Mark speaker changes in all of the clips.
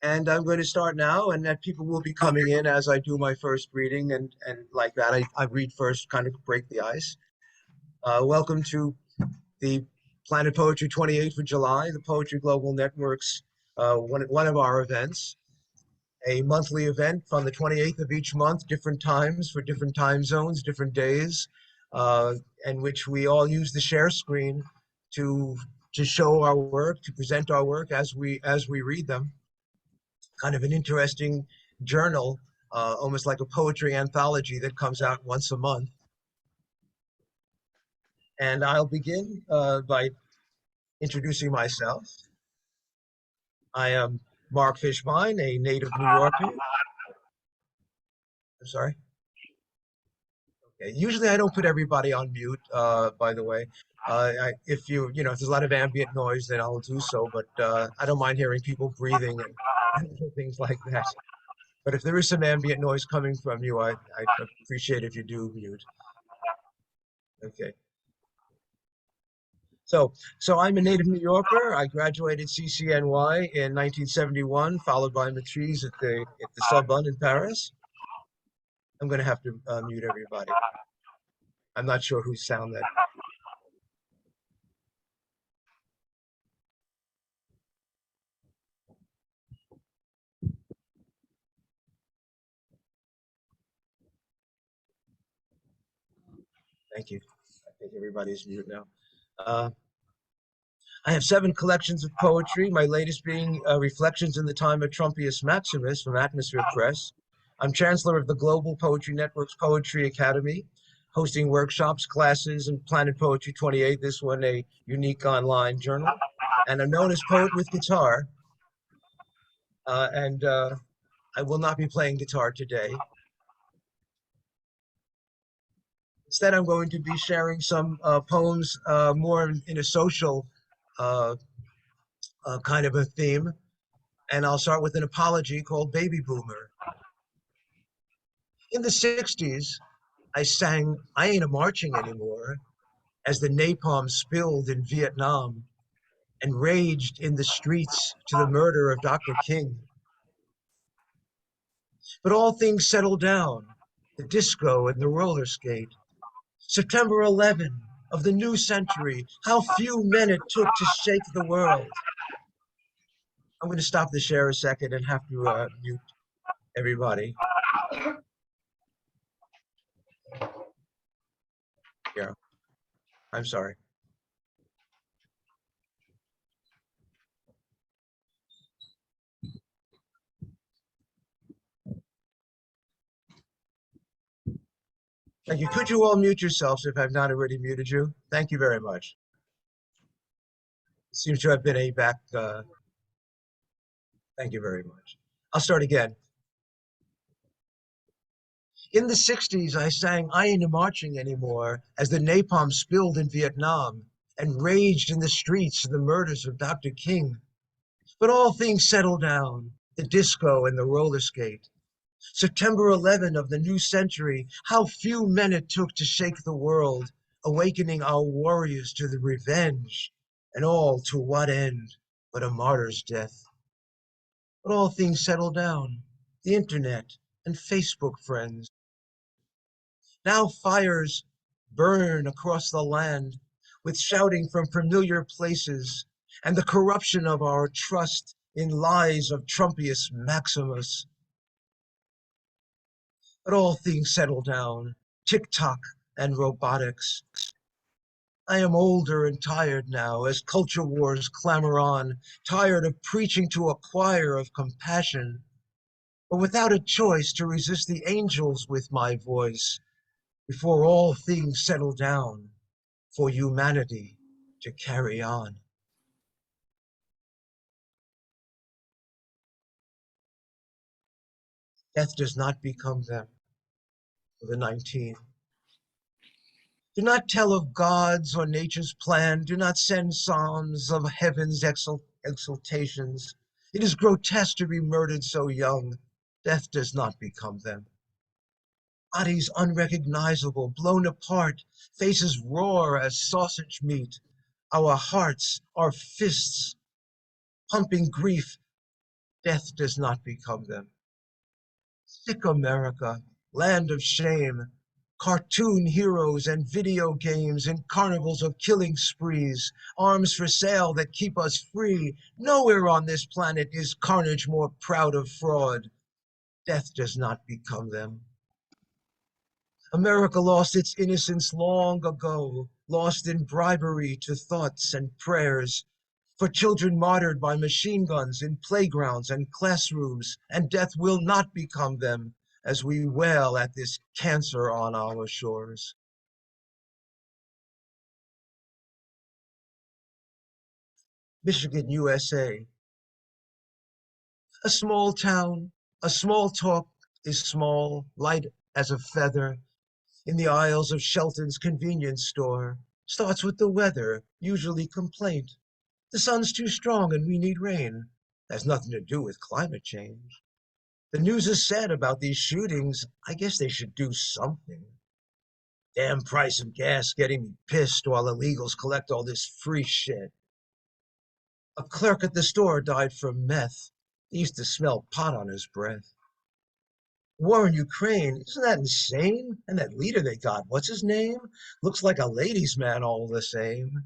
Speaker 1: And I'm going to start now, and that people will be coming in as I do my first reading, and like that, I read first, kind of break the ice. Welcome to the Planet Poetry 28th of July, the Poetry Global Network's one of our events, a monthly event on the 28th of each month, different times for different time zones, different days, in which we all use the share screen to show our work, to present our work as we read them. Kind of an interesting journal, almost like a poetry anthology that comes out once a month. And I'll begin by introducing myself. I am Mark Fishbein, a native New Yorker. I'm sorry. Okay. Usually I don't put everybody on mute, by the way. If if there's a lot of ambient noise, then I'll do so, but I don't mind hearing people breathing and things like that. But if there is some ambient noise coming from you, I appreciate if you do mute. Okay. So I'm a native New Yorker. I graduated CCNY in 1971, followed by maîtrise at the Sorbonne in Paris. I'm going to have to mute everybody. I'm not sure whose sound that. Thank you. I think everybody's mute now. I have 7 collections of poetry, my latest being Reflections in the Time of Trumpius Maximus from Atmosphere Press. I'm Chancellor of the Global Poetry Network's Poetry Academy, hosting workshops, classes, and Planet Poetry 28, this one a unique online journal. And I'm known as Poet with Guitar. I will not be playing guitar today. Instead, I'm going to be sharing some poems more in a social kind of a theme. And I'll start with an apology called Baby Boomer. In the 60s, I sang I Ain't a Marching Anymore as the napalm spilled in Vietnam and raged in the streets to the murder of Dr. King. But all things settled down, the disco and the roller skate. September 11 of the new century, how few men it took to shake the world. I'm going to stop the share a second and have to mute everybody. Yeah, I'm sorry. Thank you. Could you all mute yourselves if I've not already muted you? Thank you very much. It seems to have been a back. Thank you very much. I'll start again. In the 60s, I sang I Ain't a Marching Anymore as the napalm spilled in Vietnam and raged in the streets of the murders of Dr. King. But all things settled down, the disco and the roller skate. September 11 of the new century, how few men it took to shake the world, awakening our warriors to the revenge, and all to what end but a martyr's death. But all things settled down, the internet and Facebook friends. Now fires burn across the land with shouting from familiar places and the corruption of our trust in lies of Trumpius Maximus. But all things settle down, TikTok and robotics. I am older and tired now as culture wars clamor on, tired of preaching to a choir of compassion, but without a choice to resist the angels with my voice before all things settle down for humanity to carry on. Death does not become them for the 19. Do not tell of God's or nature's plan. Do not send psalms of heaven's exaltations. It is grotesque to be murdered so young. Death does not become them. Bodies unrecognizable, blown apart, faces roar as sausage meat. Our hearts, our fists, pumping grief, death does not become them. Sick America, land of shame, cartoon heroes and video games in carnivals of killing sprees, arms for sale that keep us free. Nowhere on this planet is carnage more proud of fraud. Death does not become them. America lost its innocence long ago, lost in bribery to thoughts and prayers, for children martyred by machine guns in playgrounds and classrooms, and death will not become them as we wail at this cancer on our shores. Michigan, USA. A small town, a small talk is small, light as a feather, in the aisles of Shelton's convenience store. Starts with the weather, usually complaint. The sun's too strong and we need rain. Has nothing to do with climate change. The news is sad about these shootings. I guess they should do something. Damn price of gas getting me pissed while illegals collect all this free shit. A clerk at the store died from meth. He used to smell pot on his breath. War in Ukraine, isn't that insane? And that leader they got, what's his name? Looks like a ladies' man all the same.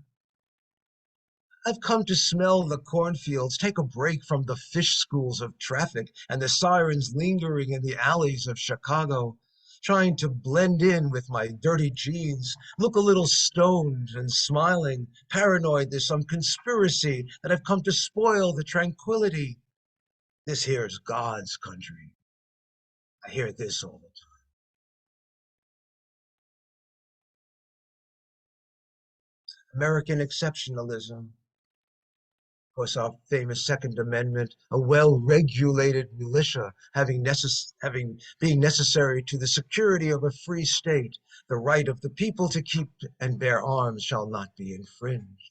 Speaker 1: I've come to smell the cornfields, take a break from the fish schools of traffic and the sirens lingering in the alleys of Chicago, trying to blend in with my dirty jeans, look a little stoned and smiling, paranoid there's some conspiracy that I've come to spoil the tranquility. This here's God's country. I hear this all the time. American exceptionalism. Of course, our famous Second Amendment, a well-regulated militia being necessary to the security of a free state, the right of the people to keep and bear arms shall not be infringed.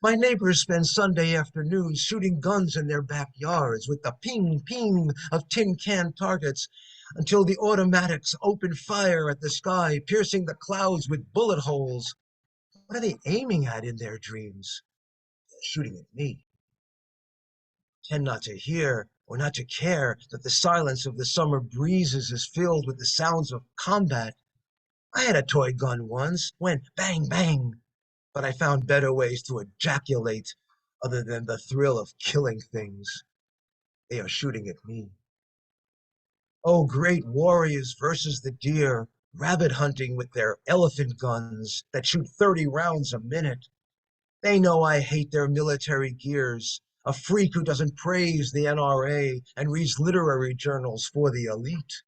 Speaker 1: My neighbors spend Sunday afternoons shooting guns in their backyards with the ping ping of tin can targets until the automatics open fire at the sky, piercing the clouds with bullet holes. What are they aiming at in their dreams? They're shooting at me. Tend not to hear or not to care that the silence of the summer breezes is filled with the sounds of combat. I had a toy gun once, went bang, bang, but I found better ways to ejaculate other than the thrill of killing things. They are shooting at me. Oh, great warriors versus the deer, rabbit hunting with their elephant guns that shoot 30 rounds a minute. They know I hate their military gears, a freak who doesn't praise the NRA and reads literary journals for the elite.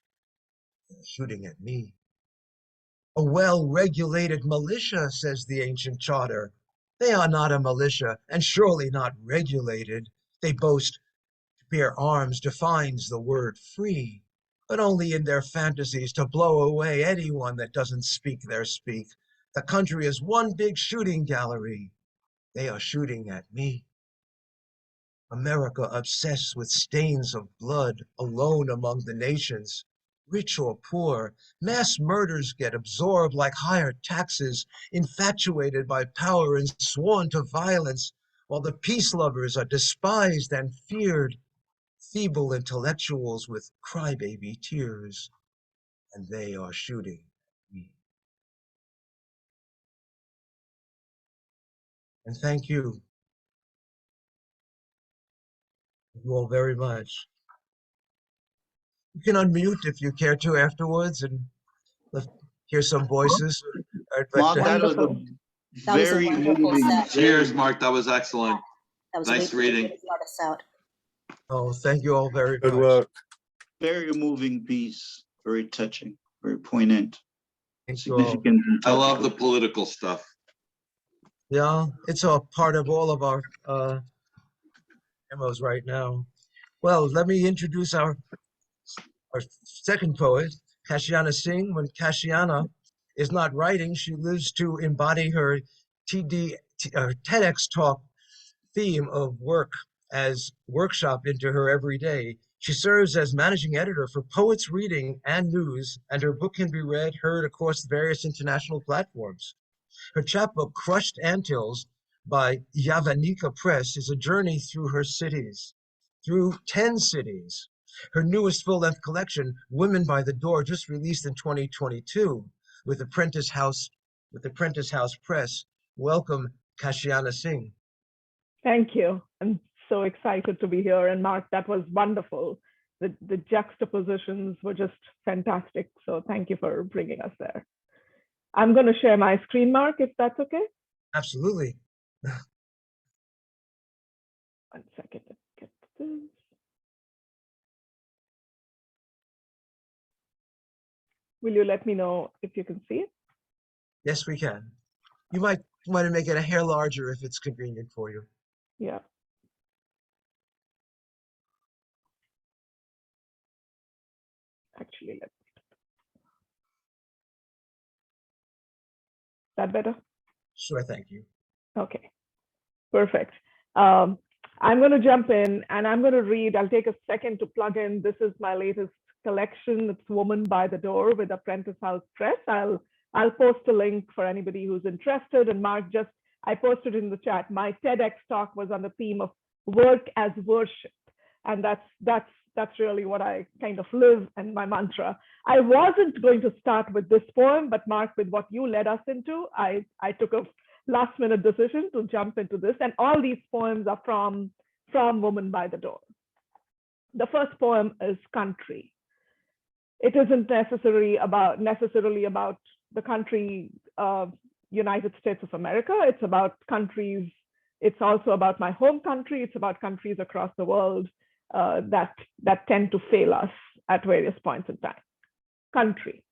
Speaker 1: They're shooting at me. A well-regulated militia, says the ancient charter. They are not a militia, and surely not regulated. They boast to bear arms defines the word free, but only in their fantasies to blow away anyone that doesn't speak their speak. The country is one big shooting gallery. They are shooting at me. America obsessed with stains of blood, alone among the nations. Rich or poor, mass murders get absorbed like higher taxes, infatuated by power and sworn to violence, while the peace lovers are despised and feared, feeble intellectuals with crybaby tears, and they are shooting at me. And thank you all very much. You can unmute if you care to afterwards and hear some voices.
Speaker 2: Mark, that was a
Speaker 3: Wonderful. That was a
Speaker 2: very
Speaker 3: wonderful
Speaker 2: moving.
Speaker 3: set.
Speaker 4: Cheers, Mark. That was excellent.
Speaker 3: That was
Speaker 4: Nice
Speaker 3: a great way
Speaker 4: reading.
Speaker 3: to start us out.
Speaker 1: Oh, thank you all very
Speaker 5: Good
Speaker 1: much.
Speaker 5: work.
Speaker 2: Very moving piece. Very touching. Very poignant.
Speaker 1: Thank you all.
Speaker 2: Significant. and
Speaker 4: I love the
Speaker 2: topical.
Speaker 4: political stuff.
Speaker 1: Yeah, it's a part of all of our demos right now. Well, let me introduce our second poet, Kashiana Singh. When Kashiana is not writing, she lives to embody her TEDx talk theme of work as workshop into her every day. She serves as managing editor for Poets Reading and News, and her book can be read, heard across various international platforms. Her chapbook, Crushed Antilles, by Yavanika Press is a journey through her cities, through 10 cities. Her newest full-length collection, Women by the Door, just released in 2022 with Apprentice House Press. Welcome, Kashiana Singh.
Speaker 5: Thank you. I'm so excited to be here. And Mark, that was wonderful. The juxtapositions were just fantastic. So thank you for bringing us there. I'm going to share my screen, Mark, if that's okay.
Speaker 1: Absolutely.
Speaker 5: 1 second. Let's get this. Will you let me know if you can see it?
Speaker 1: Yes, we can. You might want to make it a hair larger if it's convenient for you.
Speaker 5: Yeah. Actually, is that better?
Speaker 1: Sure, thank you.
Speaker 5: Okay, perfect. I'm going to jump in and I'm going to read. I'll take a second to plug in. This is my latest collection. It's Woman by the Door with Apprentice House Press. I'll post a link for anybody who's interested. And Mark, I posted in the chat. My TEDx talk was on the theme of work as worship, and that's really what I kind of live and my mantra. I wasn't going to start with this poem, but Mark, with what you led us into, I took a last minute decision to jump into this. And all these poems are from Woman by the Door. The first poem is Country. It isn't necessarily about the country United States of America. It's about countries. It's also about my home country. It's about countries across the world that tend to fail us at various points in time. Country.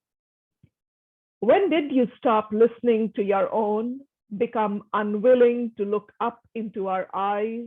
Speaker 5: When did you stop listening to your own, become unwilling to look up into our eyes,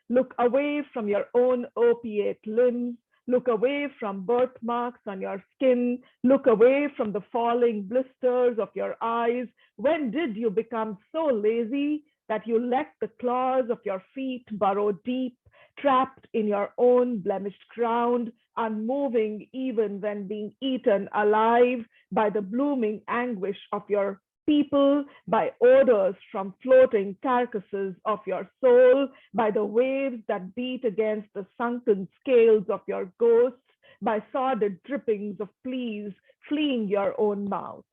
Speaker 5: look away from your own opiate limbs, look away from birthmarks on your skin, look away from the falling blisters of your eyes? When did you become so lazy that you let the claws of your feet burrow deep, trapped in your own blemished ground, unmoving even when being eaten alive by the blooming anguish of your people, by odors from floating carcasses of your soul, by the waves that beat against the sunken scales of your ghosts, by sordid drippings of pleas fleeing your own mouth?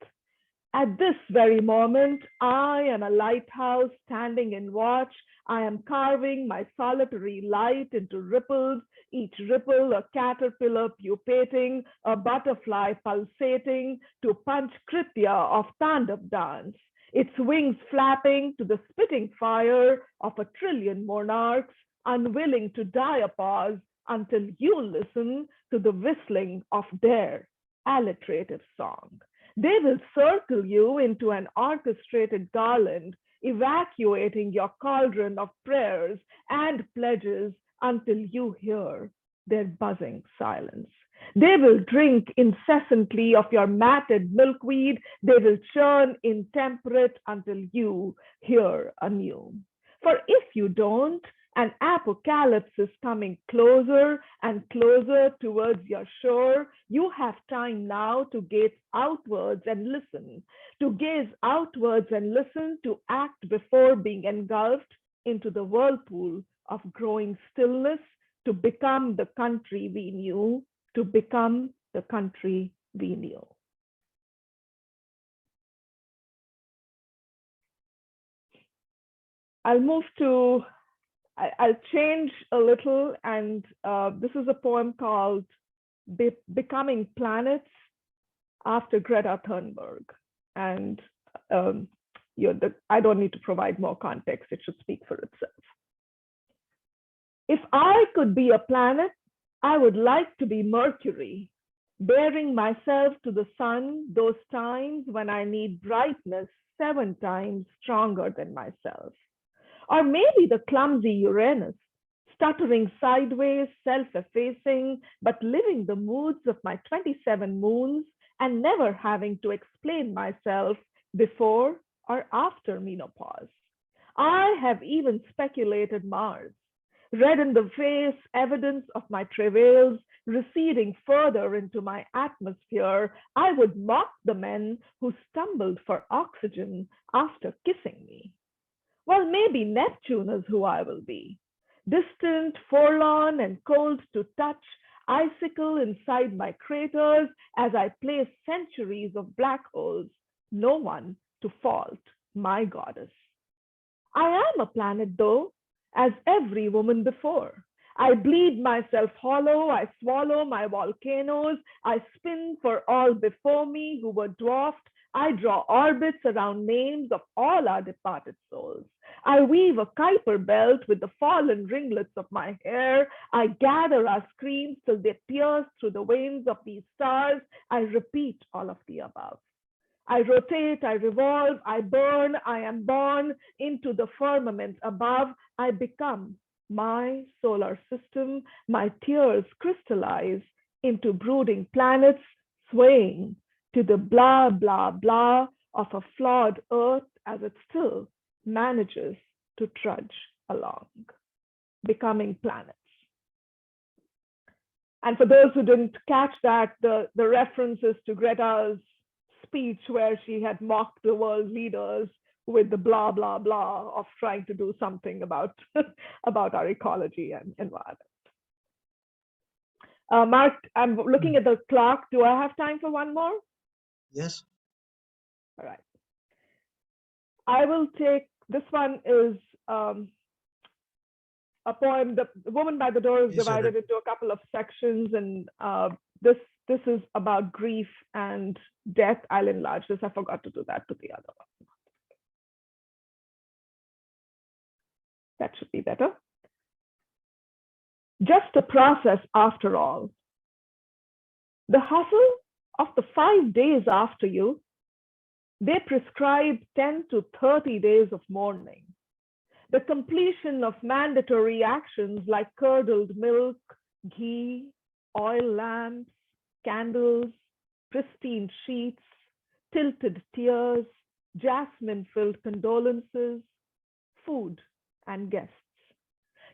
Speaker 5: At this very moment, I am a lighthouse standing in watch. I am carving my solitary light into ripples, each ripple a caterpillar pupating, a butterfly pulsating to punch kritya of Tandav dance, its wings flapping to the spitting fire of a trillion monarchs, unwilling to die a pause until you listen to the whistling of their alliterative song. They will circle you into an orchestrated garland, evacuating your cauldron of prayers and pledges until you hear their buzzing silence. They will drink incessantly of your matted milkweed. They will churn intemperate until you hear anew. For if you don't, an apocalypse is coming closer and closer towards your shore. You have time now to gaze outwards and listen, to gaze outwards and listen, to act before being engulfed into the whirlpool of growing stillness, to become the country we knew, to become the country we knew. I'll change a little, and this is a poem called Becoming Planets after Greta Thunberg. And I don't need to provide more context, it should speak for itself. If I could be a planet, I would like to be Mercury, bearing myself to the sun those times when I need brightness 7 times stronger than myself. Or maybe the clumsy Uranus, stuttering sideways, self-effacing, but living the moods of my 27 moons and never having to explain myself before or after menopause. I have even speculated Mars, read in the face evidence of my travails receding further into my atmosphere. I would mock the men who stumbled for oxygen after kissing me. Well, maybe Neptune is who I will be. Distant, forlorn, and cold to touch, icicle inside my craters as I place centuries of black holes, no one to fault my goddess. I am a planet, though, as every woman before. I bleed myself hollow, I swallow my volcanoes, I spin for all before me who were dwarfed. I draw orbits around names of all our departed souls. I weave a Kuiper belt with the fallen ringlets of my hair. I gather our screams till they pierce through the veins of these stars. I repeat all of the above. I rotate, I revolve, I burn, I am born into the firmament above. I become my solar system. My tears crystallize into brooding planets, swaying to the blah, blah, blah of a flawed earth as it still manages to trudge along, becoming planets. And for those who didn't catch that, the references to Greta's speech where she had mocked the world leaders with the blah, blah, blah of trying to do something about, about our ecology and environment. Mark, I'm looking at the clock. Do I have time for one more?
Speaker 1: Yes.
Speaker 5: All right. I will take, this one is a poem. The Woman by the Door is divided into a couple of sections, and this is about grief and death. I'll enlarge this. I forgot to do that to the other one. That should be better. Just a process after all. The hustle of the 5 days after you, they prescribe 10 to 30 days of mourning. The completion of mandatory actions like curdled milk, ghee, oil lamps, candles, pristine sheets, tilted tears, jasmine-filled condolences, food and guests.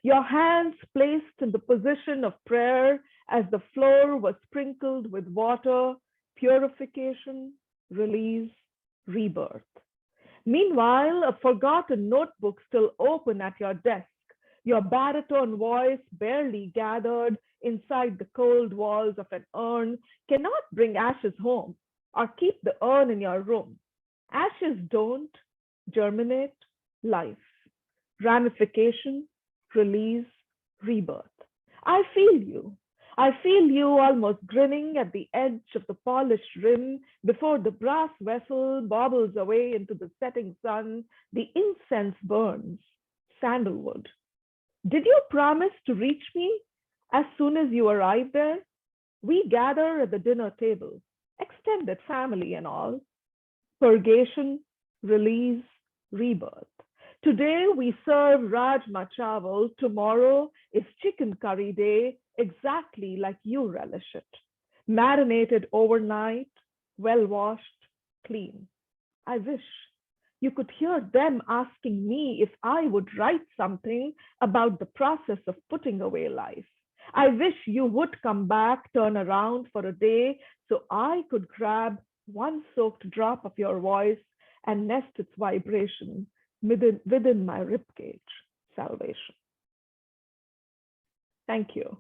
Speaker 5: Your hands placed in the position of prayer as the floor was sprinkled with water, purification, release, rebirth. Meanwhile, a forgotten notebook still open at your desk, your baritone voice barely gathered inside the cold walls of an urn cannot bring ashes home or keep the urn in your room. Ashes don't germinate life, ramification, release, rebirth. I feel you. I feel you almost grinning at the edge of the polished rim before the brass vessel bobbles away into the setting sun. The incense burns, sandalwood. Did you promise to reach me as soon as you arrive there? We gather at the dinner table, extended family and all. Purgation, release, rebirth. Today we serve Rajma Chawal. Tomorrow is chicken curry day, exactly like you relish it. Marinated overnight, well washed, clean. I wish you could hear them asking me if I would write something about the process of putting away life. I wish you would come back, turn around for a day so I could grab one soaked drop of your voice and nest its vibration within my ribcage, salvation. Thank you.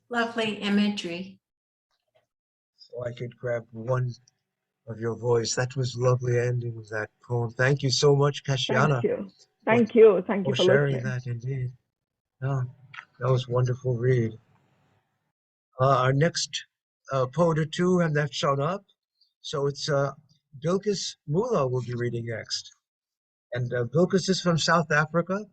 Speaker 3: Lovely imagery.
Speaker 1: So I could grab one of your voice. That was lovely ending of that poem. Thank you so much, Kashiana.
Speaker 5: Thank you. Thank you. Thank you
Speaker 1: for
Speaker 5: for
Speaker 1: sharing
Speaker 5: listening.
Speaker 1: that indeed. No, that was a wonderful read. Our next poet or two have not shown up. So it's Bilkis Moola will be reading next. And Bilkis is from South Africa.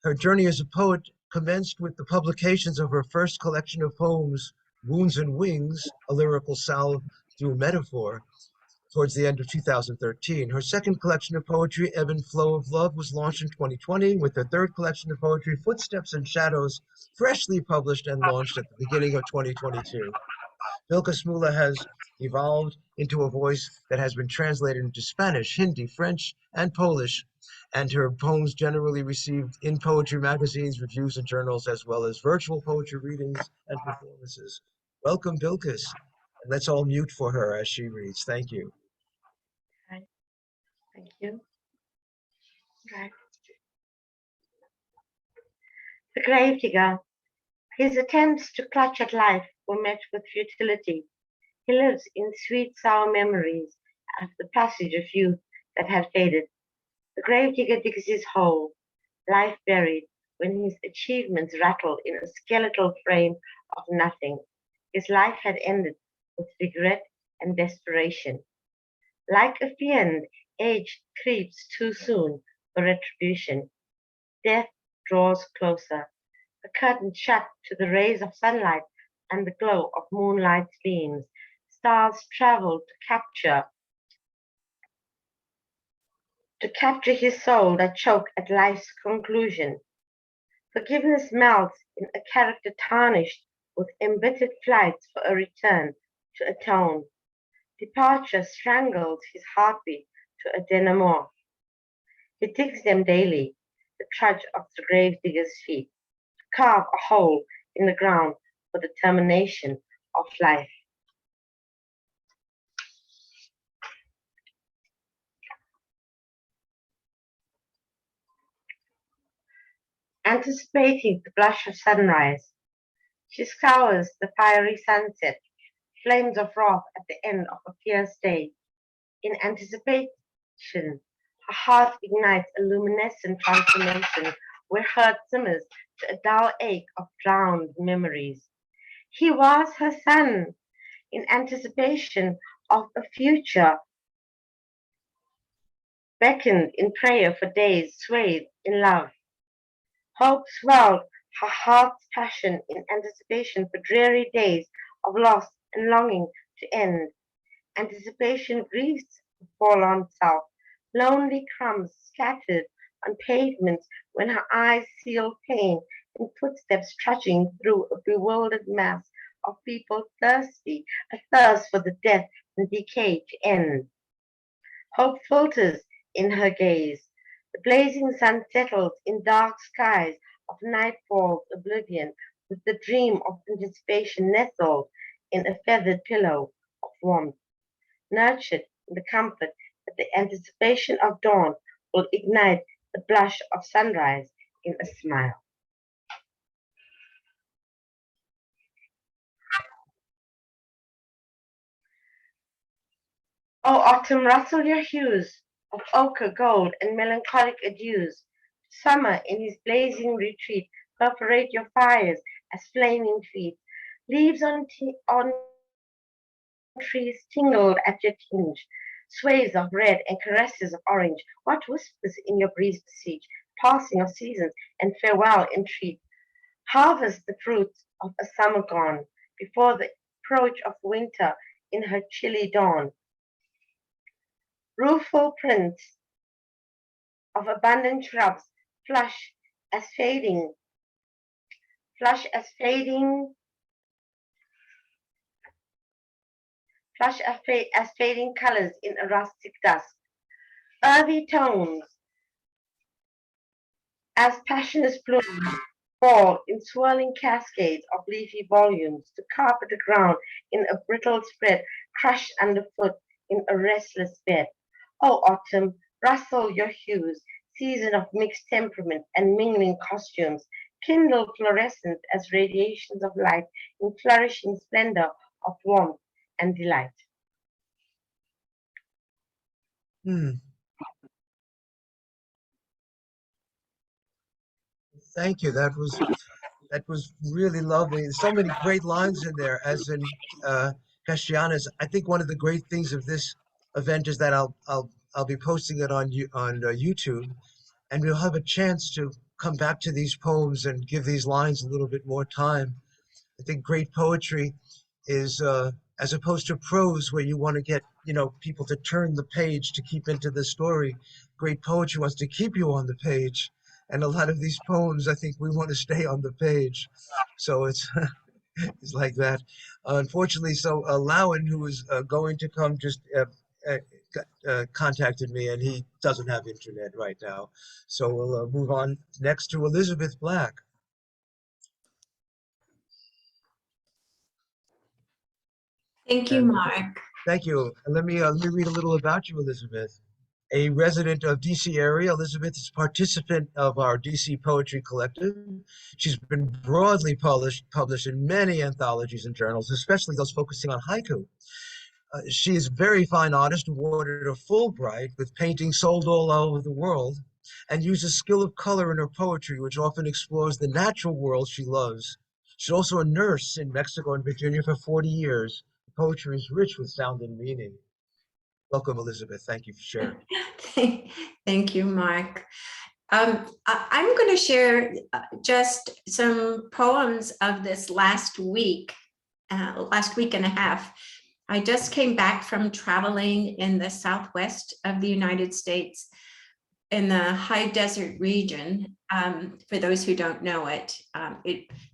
Speaker 1: Her journey as a poet commenced with the publications of her first collection of poems, Wounds and Wings, a lyrical salve through metaphor, towards the end of 2013. Her second collection of poetry, Ebb and Flow of Love, was launched in 2020, with her third collection of poetry, Footsteps and Shadows, freshly published and launched at the beginning of 2022. Bilkis Moola has evolved into a voice that has been translated into Spanish, Hindi, French, and Polish, and her poems generally received in poetry magazines, reviews, and journals, as well as virtual poetry readings and performances. Welcome, Bilkis. Let's all mute for her as she reads. Thank you.
Speaker 6: Right. Thank you. Right. The gravedigger. His attempts to clutch at life were met with futility. He lives in sweet, sour memories of the passage of youth that had faded. The gravedigger digs his hole, life buried, when his achievements rattle in a skeletal frame of nothing. His life had ended with regret and desperation. Like a fiend, age creeps too soon for retribution. Death draws closer. The curtain shut to the rays of sunlight and the glow of moonlight's beams. Stars travel to capture his soul that choke at life's conclusion. Forgiveness melts in a character tarnished with embittered flights for a return to atone. Departure strangles his heartbeat to a denouement. He digs them daily, the trudge of the gravedigger's feet, to carve a hole in the ground for the termination of life. Anticipating the blush of sunrise, she scours the fiery sunset, flames of wrath at the end of a fierce day. In anticipation, her heart ignites a luminescent transformation where hurt simmers to a dull ache of drowned memories. He was her son, in anticipation of a future, beckoned in prayer for days swathed in love. Hope swelled her heart's passion in anticipation for dreary days of loss and longing to end. Anticipation grieves the forlorn self, lonely crumbs scattered on pavements when her eyes seal pain in footsteps trudging through a bewildered mass of people thirsty, a thirst for the death and decay to end. Hope filters in her gaze. The blazing sun settles in dark skies of nightfall's oblivion, with the dream of anticipation nestled in a feathered pillow of warmth, nurtured in the comfort that the anticipation of dawn will ignite the blush of sunrise in a smile. O autumn, rustle your hues of ochre, gold, and melancholic adieus. Summer in his blazing retreat, perforate your fires as flaming feet. Leaves on trees tingled at your tinge, sways of red and caresses of orange. What whispers in your breeze beseech, passing of seasons and farewell entreat? Harvest the fruits of a summer gone, before the approach of winter in her chilly dawn. Rueful prints of abundant shrubs flush as fading, flush as fading, flush as fading colors in a rustic dusk. Earthy tones as passionate blooms fall in swirling cascades of leafy volumes to carpet the ground in a brittle spread, crushed underfoot in a restless bed. O autumn, rustle your hues, season of mixed temperament and mingling costumes, kindle fluorescent as radiations of light in flourishing splendor of warmth and delight.
Speaker 1: Thank you. That was really lovely. So many great lines in there, as in Kashiana's. I think one of the great things of this event is that I'll be posting it on YouTube, and we'll have a chance to come back to these poems and give these lines a little bit more time. I think great poetry is as opposed to prose where you want to get people to turn the page to keep into the story. Great poetry wants to keep you on the page, and a lot of these poems I think we want to stay on the page. So it's it's like that. Unfortunately, so Lowen, who is going to come, just contacted me, and he doesn't have internet right now. So we'll move on next to Elizabeth Black.
Speaker 3: Thank you,
Speaker 1: And
Speaker 3: Mark.
Speaker 1: thank you. And let me read a little about you, Elizabeth. A resident of DC area, Elizabeth is participant of our DC Poetry Collective. She's been broadly published in many anthologies and journals, especially those focusing on haiku. She is a very fine artist, awarded a Fulbright with paintings sold all over the world, and uses skill of color in her poetry, which often explores the natural world she loves. She's also a nurse in Mexico and Virginia for 40 years. Poetry is rich with sound and meaning. Welcome, Elizabeth. Thank you for sharing.
Speaker 3: Thank you, Mark. I'm going to share just some poems of this last week and a half. I just came back from traveling in the southwest of the United States in the high desert region. For those who don't know it,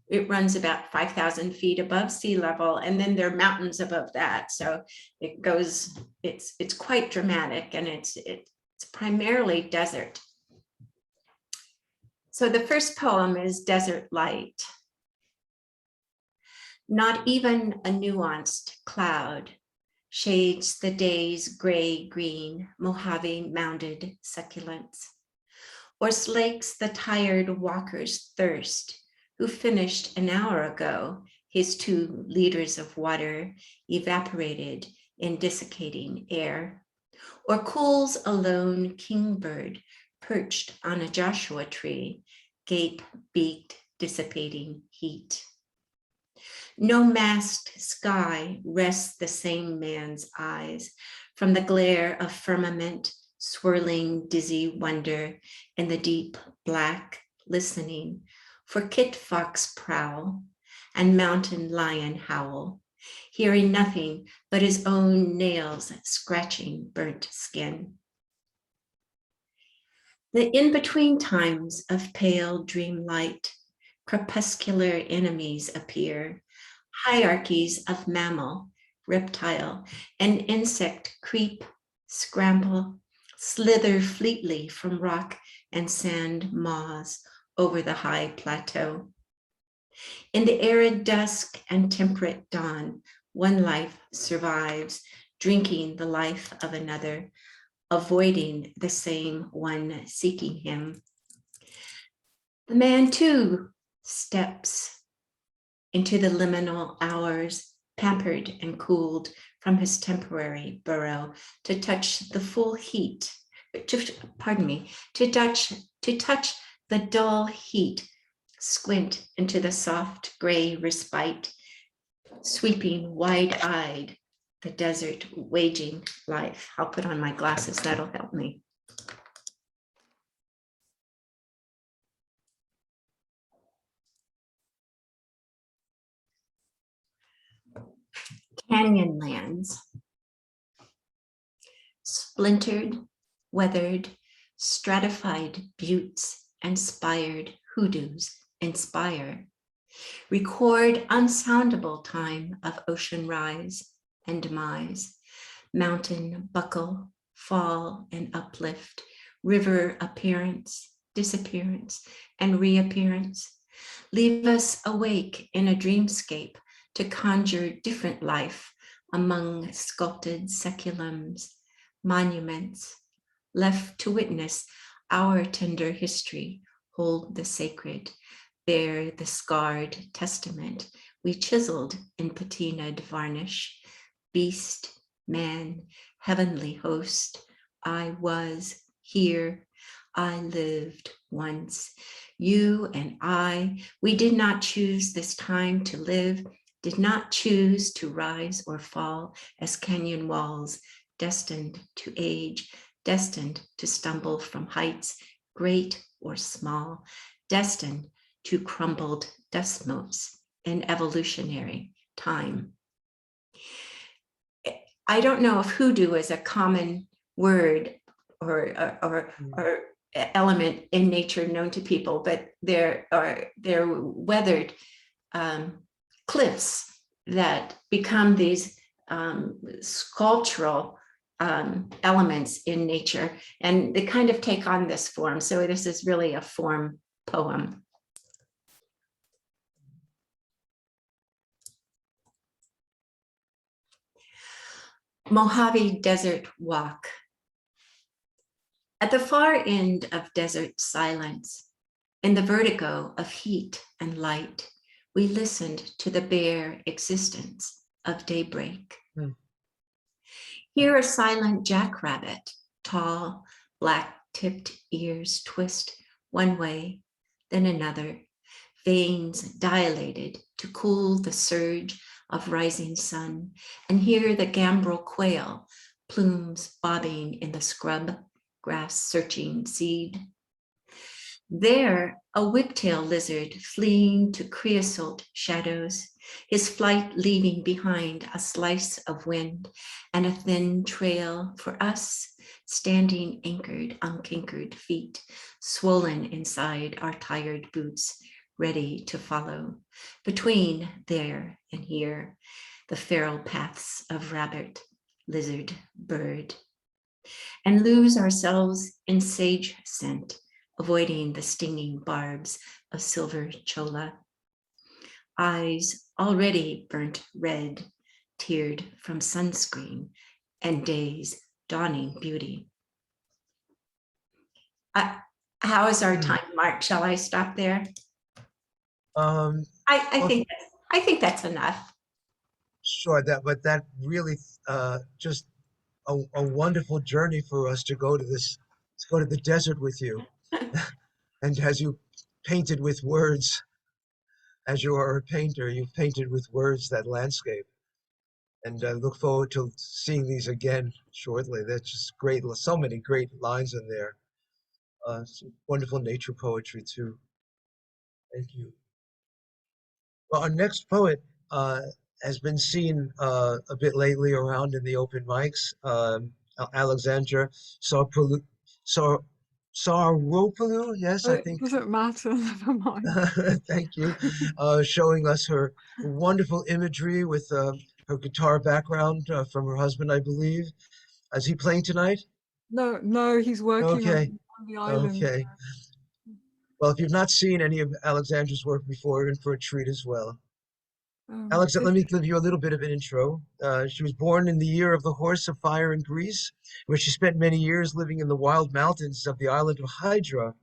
Speaker 3: it runs about 5,000 feet above sea level, and then there are mountains above that. So it goes, it's quite dramatic, and it's primarily desert. So the first poem is Desert Light. Not even a nuanced cloud shades the day's gray-green Mojave-mounded succulence, or slakes the tired walker's thirst who finished an hour ago his 2 liters of water evaporated in desiccating air, or cools a lone kingbird perched on a Joshua tree, gape-beaked dissipating heat. No masked sky rests the same man's eyes from the glare of firmament, swirling dizzy wonder in the deep black, listening for kit fox prowl and mountain lion howl, hearing nothing but his own nails scratching burnt skin. The in-between times of pale dream light, crepuscular enemies appear, hierarchies of mammal, reptile, and insect creep, scramble, slither fleetly from rock and sand maws over the high plateau. In the arid dusk and temperate dawn, one life survives, drinking the life of another, avoiding the same one seeking him. The man too steps into the liminal hours, pampered and cooled from his temporary burrow, to touch the full heat, to touch the dull heat, squint into the soft gray respite, sweeping wide-eyed the desert waging life. I'll put on my glasses, that'll help me. Canyonlands. Splintered, weathered, stratified buttes and spired hoodoos inspire. Record unsoundable time of ocean rise and demise, mountain buckle, fall and uplift, river appearance, disappearance, and reappearance. Leave us awake in a dreamscape to conjure different life among sculpted seculums, monuments, left to witness our tender history, hold the sacred, bear the scarred testament we chiseled in patinaed varnish, beast, man, heavenly host, I was here, I lived once. You and I, we did not choose this time to live, did not choose to rise or fall as canyon walls, destined to age, destined to stumble from heights, great or small, destined to crumbled dust motes in evolutionary time. I don't know if hoodoo is a common word or element in nature known to people, but there weathered cliffs that become these sculptural elements in nature, and they kind of take on this form. So this is really a form poem. Mojave Desert Walk. At the far end of desert silence, in the vertigo of heat and light, we listened to the bare existence of daybreak. Hear a silent jackrabbit, tall, black-tipped ears twist one way, then another, veins dilated to cool the surge of rising sun, and hear the gambrel quail, plumes bobbing in the scrub grass searching seed. There, a whiptail lizard fleeing to creosote shadows, his flight leaving behind a slice of wind and a thin trail for us, standing anchored on kinkered feet, swollen inside our tired boots, ready to follow. Between there and here, the feral paths of rabbit, lizard, bird, and lose ourselves in sage scent, avoiding the stinging barbs of silver cholla. Eyes already burnt red, teared from sunscreen and day's dawning beauty. How is our time, Mark? Shall I stop there? I think that's enough.
Speaker 1: Sure, but that really just a wonderful journey for us to go to the desert with you. And as you painted with words, as you are a painter, you've painted with words that landscape. And I look forward to seeing these again shortly. That's just great. So many great lines in there. Some wonderful nature poetry too. Thank you. Well, our next poet has been seen a bit lately around in the open mics. Alexandra Psaropoulou, yes, I think.
Speaker 7: Doesn't matter, never mind.
Speaker 1: Thank you. Showing us her wonderful imagery with her guitar background from her husband, I believe. Is he playing tonight?
Speaker 7: No, he's working on the island.
Speaker 1: Okay. Well, if you've not seen any of Alexandra's work before, you're in for a treat as well. Alex, let me give you a little bit of an intro. She was born in the year of the Horse of Fire in Greece, where she spent many years living in the wild mountains of the island of Hydra.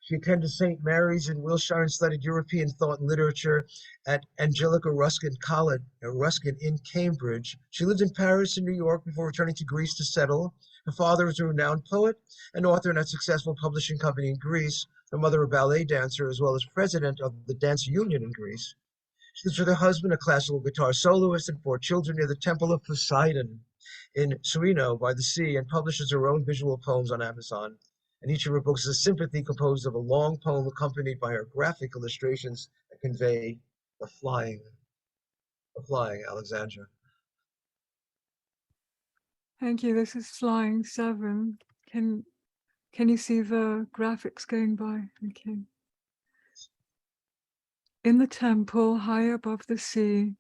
Speaker 1: She attended St. Mary's in Wiltshire and studied European thought and literature at Angelica Ruskin College, Ruskin in Cambridge. She lived in Paris and New York before returning to Greece to settle. Her father was a renowned poet, an author in a successful publishing company in Greece. Her mother, a ballet dancer, as well as president of the dance union in Greece. She lives with her husband, a classical guitar soloist, and 4 children near the Temple of Poseidon in Sereno by the sea, and publishes her own visual poems on Amazon. And each of her books is a symphony composed of a long poem accompanied by her graphic illustrations that convey the flying, Alexandra.
Speaker 7: Thank you. This is Flying 7. Can you see the graphics going by? Okay. In the temple, high above the sea,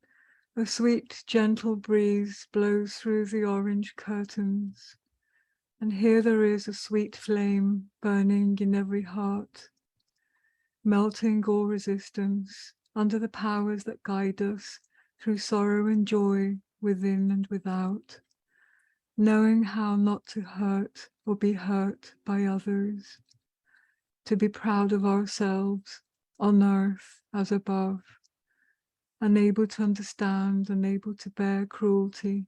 Speaker 7: a sweet, gentle breeze blows through the orange curtains. And here there is a sweet flame burning in every heart, melting all resistance under the powers that guide us through sorrow and joy within and without, knowing how not to hurt or be hurt by others, to be proud of ourselves on earth as above, unable to understand, unable to bear cruelty,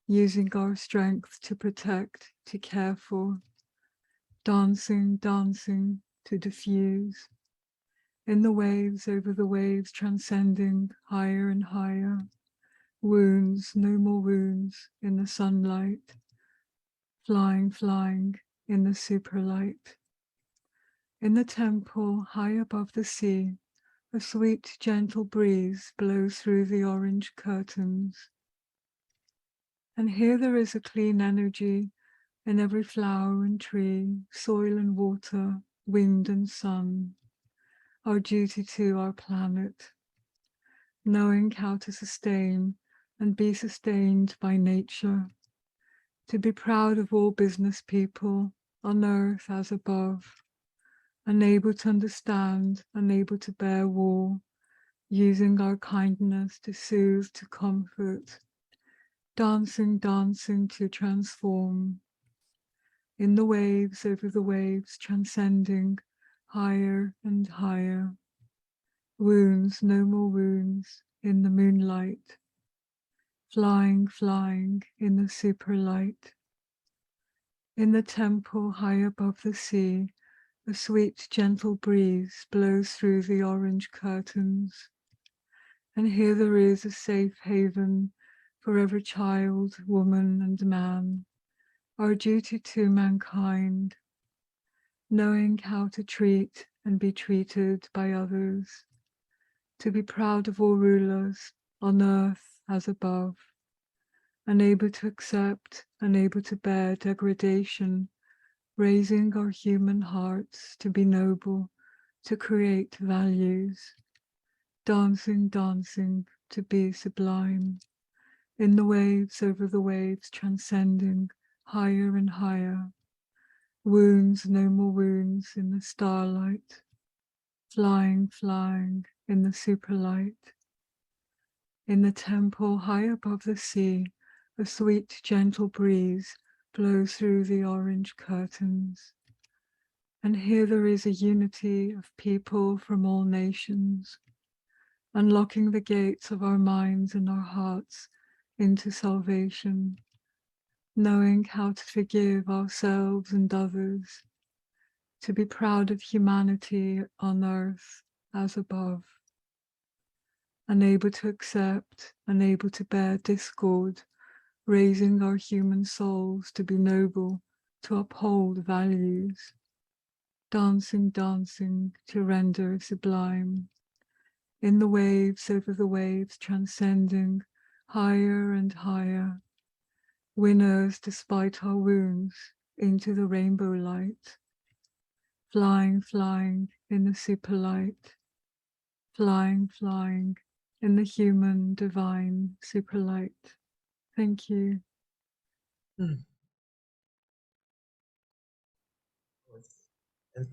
Speaker 7: using our strength to protect, to care for, dancing, dancing, to diffuse, in the waves, over the waves, transcending higher and higher, wounds, no more wounds, in the sunlight, flying, flying, in the superlight. In the temple, high above the sea, a sweet, gentle breeze blows through the orange curtains. And here there is a clean energy in every flower and tree, soil and water, wind and sun, our duty to our planet, knowing how to sustain and be sustained by nature, to be proud of all business people on earth as above, unable to understand, unable to bear war, using our kindness to soothe, to comfort, dancing, dancing to transform. In the waves, over the waves, transcending higher and higher. Wounds, no more wounds, in the moonlight. Flying, flying in the superlight. In the temple high above the sea, a sweet gentle breeze blows through the orange curtains. And here there is a safe haven for every child, woman and man. Our duty to mankind, knowing how to treat and be treated by others, to be proud of all rulers on earth as above, unable to accept, unable to bear degradation, raising our human hearts to be noble, to create values, dancing, dancing to be sublime, in the waves, over the waves, transcending higher and higher. Wounds, no more wounds in the starlight, flying, flying in the superlight. In the temple high above the sea, a sweet gentle breeze blows through the orange curtains. And here there is a unity of people from all nations, unlocking the gates of our minds and our hearts into salvation, knowing how to forgive ourselves and others, to be proud of humanity on earth as above, unable to accept, unable to bear discord, raising our human souls to be noble, to uphold values, dancing, dancing to render sublime, in the waves, over the waves, transcending higher and higher, winners despite our wounds into the rainbow light, flying, flying in the superlight, flying, flying in the human divine superlight. Thank you.
Speaker 1: And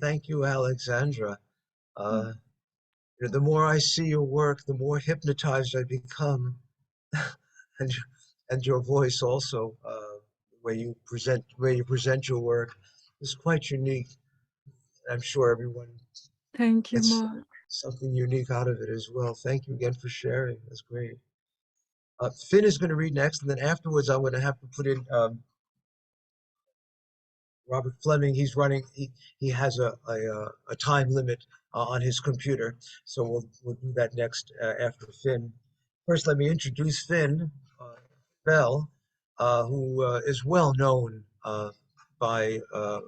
Speaker 1: thank you, Alexandra. The more I see your work, the more hypnotized I become. and and your voice also, where you present your work is quite unique. I'm sure everyone
Speaker 7: Thank you,
Speaker 1: gets
Speaker 7: Mark.
Speaker 1: something unique out of it as well. Thank you again for sharing. That's great. Phynne is going to read next, and then afterwards I'm going to have to put in Robert Fleming. He's running. He has a time limit on his computer, so we'll do that next after Phynne. First, let me introduce Phynne Belle, who is well known by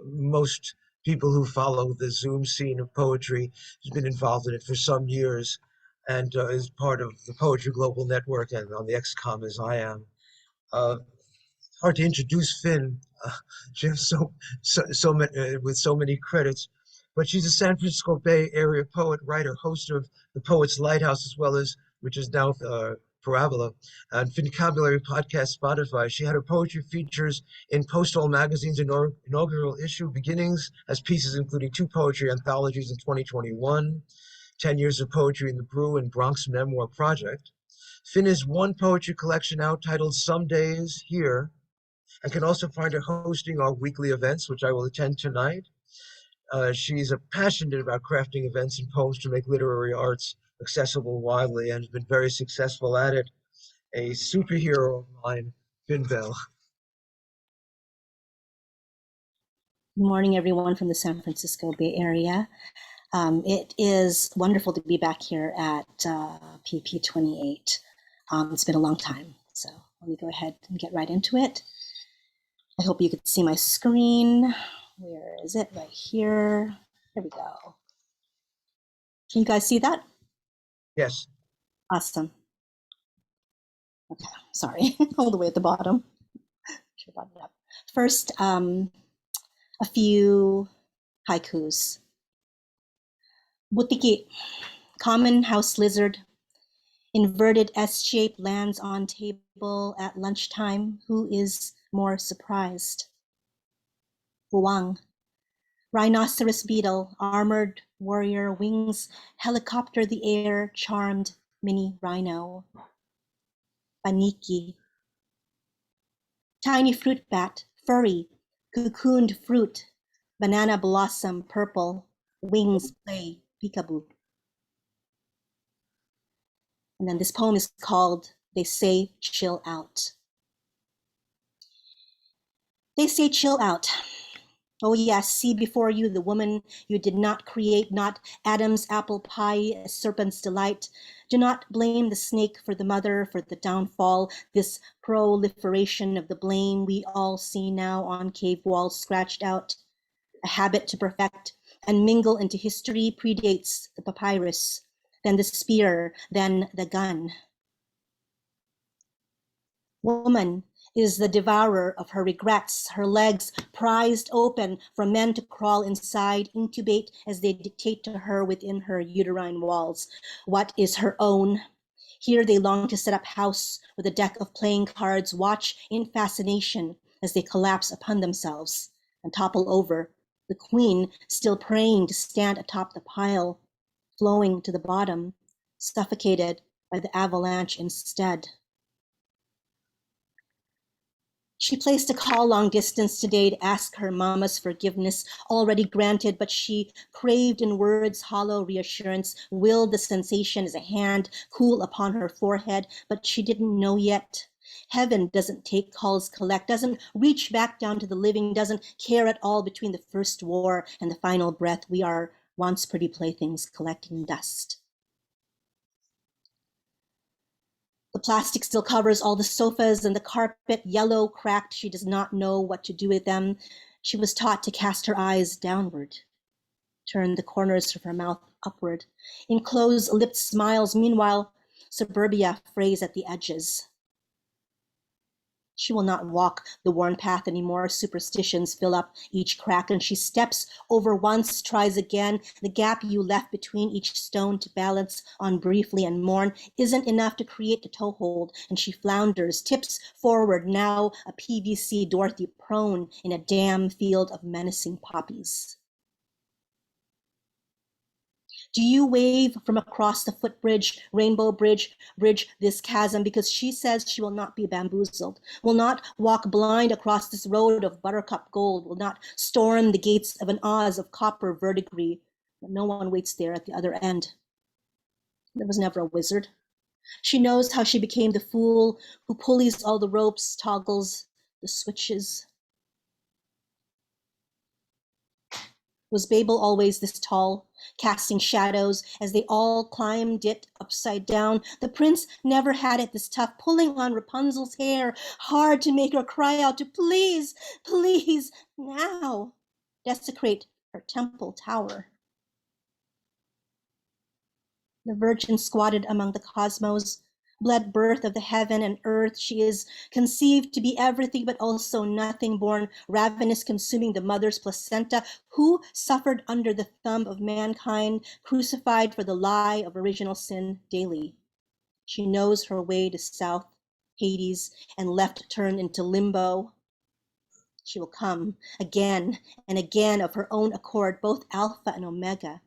Speaker 1: most people who follow the Zoom scene of poetry. She's been involved in it for some years, and is part of the Poetry Global Network and on the XCOM as I am. Hard to introduce Phynne. She has so many with so many credits, but she's a San Francisco Bay Area poet, writer, host of the Poets Lighthouse, as well as which is now Parabola, and Fincabulary podcast Spotify. She had her poetry features in Postal Magazine's inaugural issue, beginnings as pieces including 2 poetry anthologies in 2021, 10 years of poetry in the Brew and Bronx Memoir Project. Phynne has 1 poetry collection out titled Some Days Here, and can also find her hosting our weekly events, which I will attend tonight. She's passionate about crafting events and poems to make literary arts accessible widely and has been very successful at it. A superhero of mine, Phynne Belle.
Speaker 8: Good morning, everyone from the San Francisco Bay Area. It is wonderful to be back here at PP28. It's been a long time, so let me go ahead and get right into it. I hope you could see my screen. Where is it? Right here. There we go. Can you guys see that?
Speaker 1: Yes.
Speaker 8: Awesome. Okay, sorry, all the way at the bottom. Should have brought it up. First, a few haikus. Butiki, common house lizard, inverted S-shape lands on table at lunchtime. Who is more surprised? Buwang, rhinoceros beetle, armored warrior, wings helicopter the air, charmed mini rhino. Paniki, Tiny fruit bat, furry, cocooned fruit, banana blossom, purple, wings play, peekaboo. And then this poem is called They Say Chill Out. They say chill out. Oh yes, see before you the woman you did not create, not Adam's apple pie, a serpent's delight. Do not blame the snake for the mother, for the downfall, this proliferation of the blame we all see now on cave walls scratched out. A habit to perfect and mingle into history predates the papyrus, then the spear, then the gun. Woman is the devourer of her regrets, her legs prized open for men to crawl inside, incubate as they dictate to her within her uterine walls. What is her own? Here they long to set up house with a deck of playing cards, watch in fascination as they collapse upon themselves and topple over, the queen still praying to stand atop the pile, flowing to the bottom, suffocated by the avalanche instead. She placed a call long distance today to ask her mama's forgiveness, already granted, but she craved in words hollow reassurance, willed the sensation as a hand cool upon her forehead, but she didn't know yet. Heaven doesn't take calls collect, doesn't reach back down to the living, doesn't care at all between the first war and the final breath. We are once pretty playthings collecting dust. The plastic still covers all the sofas and the carpet, yellow, cracked. She does not know what to do with them. She was taught to cast her eyes downward, turn the corners of her mouth upward, enclose lipped smiles. Meanwhile, suburbia frays at the edges. She will not walk the worn path anymore. Superstitions fill up each crack, and she steps over once, tries again. The gap you left between each stone to balance on briefly and mourn isn't enough to create the toehold, and she flounders, tips forward, now a PVC Dorothy prone in a damn field of menacing poppies. Do you wave from across the footbridge, rainbow bridge this chasm, because she says she will not be bamboozled, will not walk blind across this road of buttercup gold, will not storm the gates of an Oz of copper verdigris, but no one waits there at the other end. There was never a wizard. She knows how she became the fool who pulleys all the ropes, toggles the switches. Was Babel always this tall, casting shadows as they all climbed it upside down? The prince never had it this tough, pulling on Rapunzel's hair, hard to make her cry out to please, please, now, desecrate her temple tower. The Virgin squatted among the cosmos, bled birth of the heaven and earth. She is conceived to be everything, but also nothing, born ravenous, consuming the mother's placenta, who suffered under the thumb of mankind, crucified for the lie of original sin daily. She knows her way to South, Hades, and left turn into limbo. She will come again and again of her own accord, both Alpha and Omega.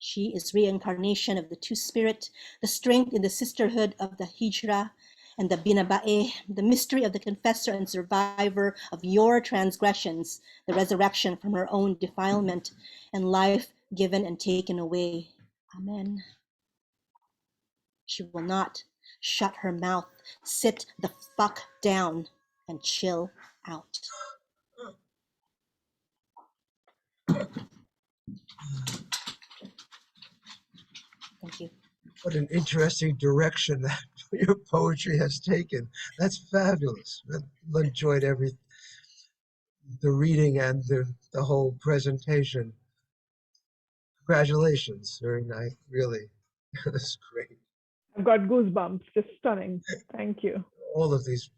Speaker 8: She is reincarnation of the two-spirit, the strength in the sisterhood of the Hijra and the Binaba'e, the mystery of the confessor and survivor of your transgressions, the resurrection from her own defilement, and life given and taken away. Amen. She will not shut her mouth, sit the fuck down, and chill out. Thank you.
Speaker 1: What an interesting direction that your poetry has taken. That's fabulous. I enjoyed the reading and the whole presentation. Congratulations. Very nice. Really. That's great.
Speaker 5: I've got goosebumps, just stunning. Thank you.
Speaker 1: All of these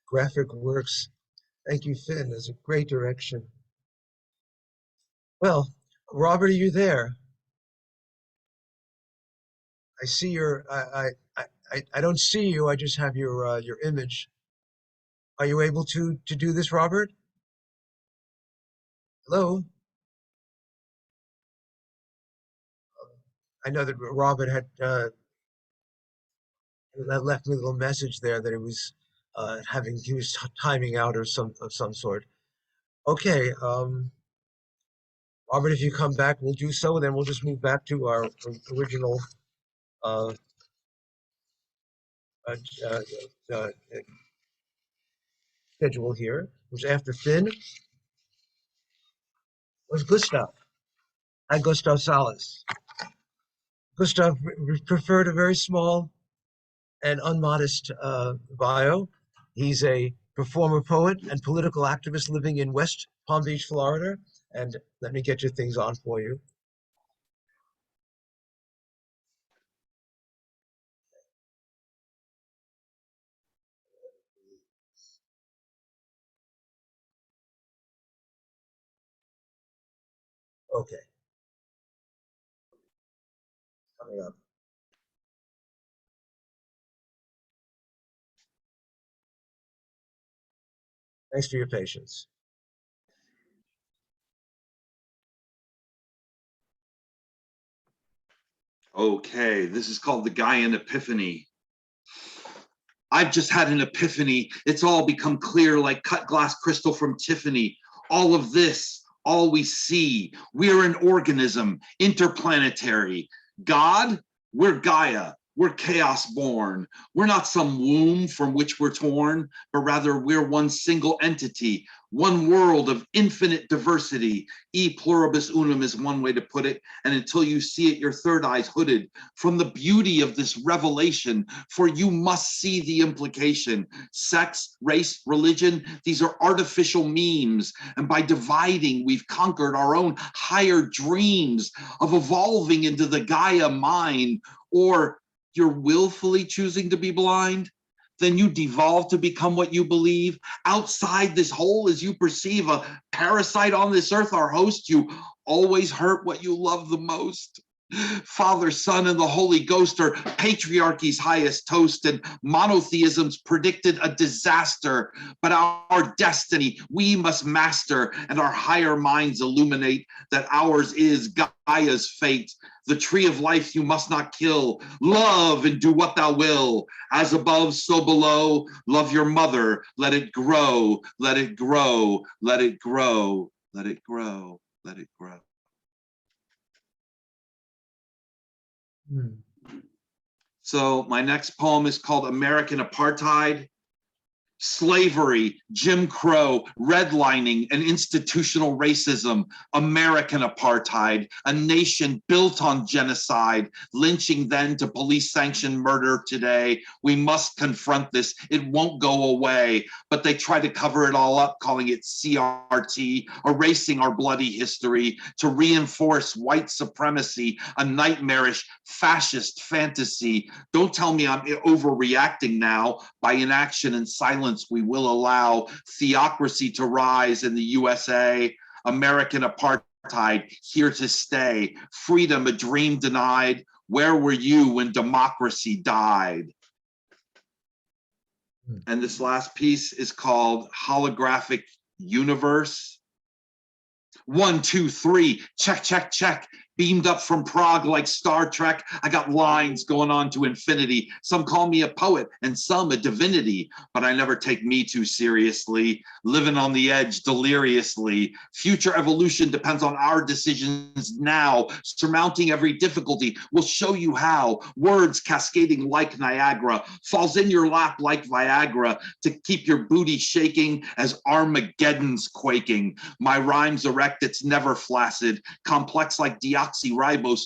Speaker 1: graphic works. Thank you, Phynne. That's a great direction. Well, Robert, are you there? I see I don't see you. I just have your image. Are you able to do this, Robert? Hello? I know that Robert had left me a little message there that it was having he was timing out or some sort. Okay, Robert, if you come back, we'll do so, and then we'll just move back to our original uh, uh, uh, uh, schedule here, which after Phynne was Gustav. Hi, Gustav Sallas. Gustav preferred a very small and unmodest bio. He's a performer, poet, and political activist living in West Palm Beach, Florida. And let me get your things on for you. Okay. Coming up. Thanks for your patience.
Speaker 4: Okay, this is called the Gaian Epiphany. I've just had an epiphany. It's all become clear like cut glass crystal from Tiffany. All of this, all we see, we're an organism, interplanetary. God, we're Gaia. We're chaos born. We're not some womb from which we're torn, but rather we're one single entity, one world of infinite diversity. E pluribus unum is one way to put it. And until you see it, your third eye's hooded from the beauty of this revelation, for you must see the implication. Sex, race, religion, these are artificial memes. And by dividing, we've conquered our own higher dreams of evolving into the Gaia mind. Or you're willfully choosing to be blind, then you devolve to become what you believe. Outside this hole, as you perceive a parasite on this earth, our host, you always hurt what you love the most. Father, Son, and the Holy Ghost are patriarchy's highest toast, and monotheism's predicted a disaster. But our destiny we must master, and our higher minds illuminate that ours is Gaia's fate. The tree of life you must not kill. Love and do what thou will. As above, so below. Love your mother. Let it grow. Let it grow. Let it grow. Let it grow. Let it grow. So my next poem is called American Apartheid. Slavery, Jim Crow, redlining, and institutional racism, American apartheid, a nation built on genocide, lynching then to police-sanctioned murder today. We must confront this. It won't go away, but they try to cover it all up, calling it CRT, erasing our bloody history to reinforce white supremacy, a nightmarish fascist fantasy. Don't tell me I'm overreacting now. By inaction and silence, we will allow theocracy to rise in the USA. American apartheid here to stay. Freedom, a dream denied. Where were you when democracy died? And this last piece is called Holographic Universe. 1, 2, 3, check, check, check. Beamed up from Prague like Star Trek. I got lines going on to infinity. Some call me a poet and some a divinity, but I never take me too seriously. Living on the edge deliriously. Future evolution depends on our decisions now. Surmounting every difficulty will show you how. Words cascading like Niagara falls in your lap like Viagra to keep your booty shaking as Armageddon's quaking. My rhymes erect, it's never flaccid. Complex like deoxyribose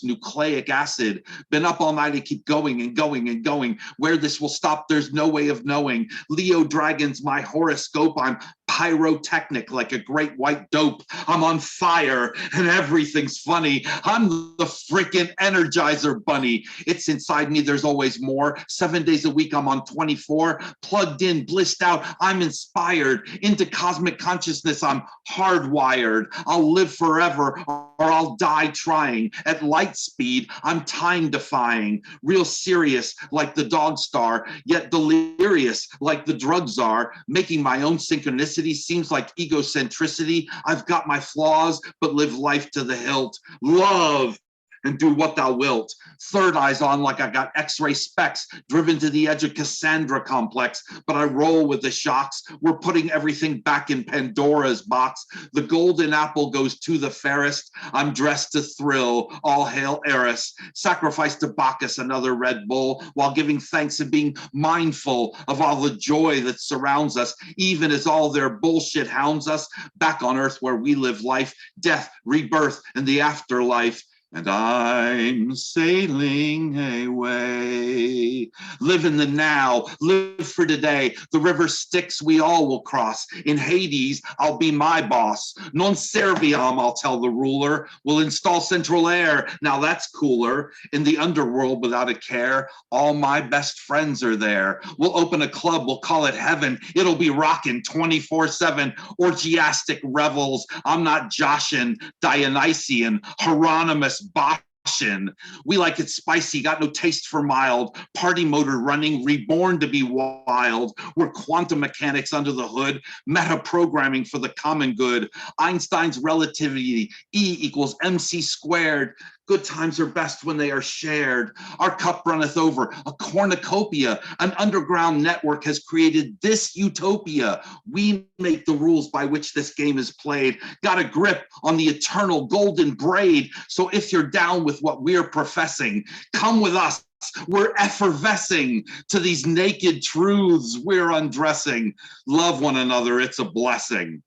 Speaker 4: nucleic acid. Been up all night to keep going and going and going. Where this will stop, there's no way of knowing. Leo Dragon's my horoscope. I'm pyrotechnic like a great white dope. I'm on fire and everything's funny. I'm the freaking Energizer Bunny. It's inside me, there's always more. 7 days a week, I'm on 24. Plugged in, blissed out, I'm inspired. Into cosmic consciousness, I'm hardwired. I'll live forever or I'll die trying. At light speed, I'm time defying. Real serious like the dog star, yet delirious like the drug czar. Making my own synchronicity seems like egocentricity. I've got my flaws, but live life to the hilt. Love and do what thou wilt. Third eyes on like I got X-ray specs, driven to the edge of Cassandra complex, but I roll with the shocks. We're putting everything back in Pandora's box. The golden apple goes to the fairest. I'm dressed to thrill, all hail heiress. Sacrifice to Bacchus another Red Bull, while giving thanks and being mindful of all the joy that surrounds us, even as all their bullshit hounds us back on earth where we live life, death, rebirth, and the afterlife. And I'm sailing away. Live in the now, live for today. The river Styx we all will cross. In Hades, I'll be my boss. Non serviam, I'll tell the ruler. We'll install central air. Now that's cooler. In the underworld without a care, all my best friends are there. We'll open a club, we'll call it heaven. It'll be rocking 24/7. Orgiastic revels. I'm not Joshin, Dionysian, Hieronymus, Boshin. We like it spicy, got no taste for mild. Party motor running, reborn to be wild. We're quantum mechanics under the hood, meta programming for the common good. Einstein's relativity, E equals MC squared. Good times are best when they are shared. Our cup runneth over, a cornucopia. An underground network has created this utopia. We make the rules by which this game is played. Got a grip on the eternal golden braid. So if you're down with what we're professing, come with us. We're effervescing to these naked truths we're undressing. Love one another, it's a blessing.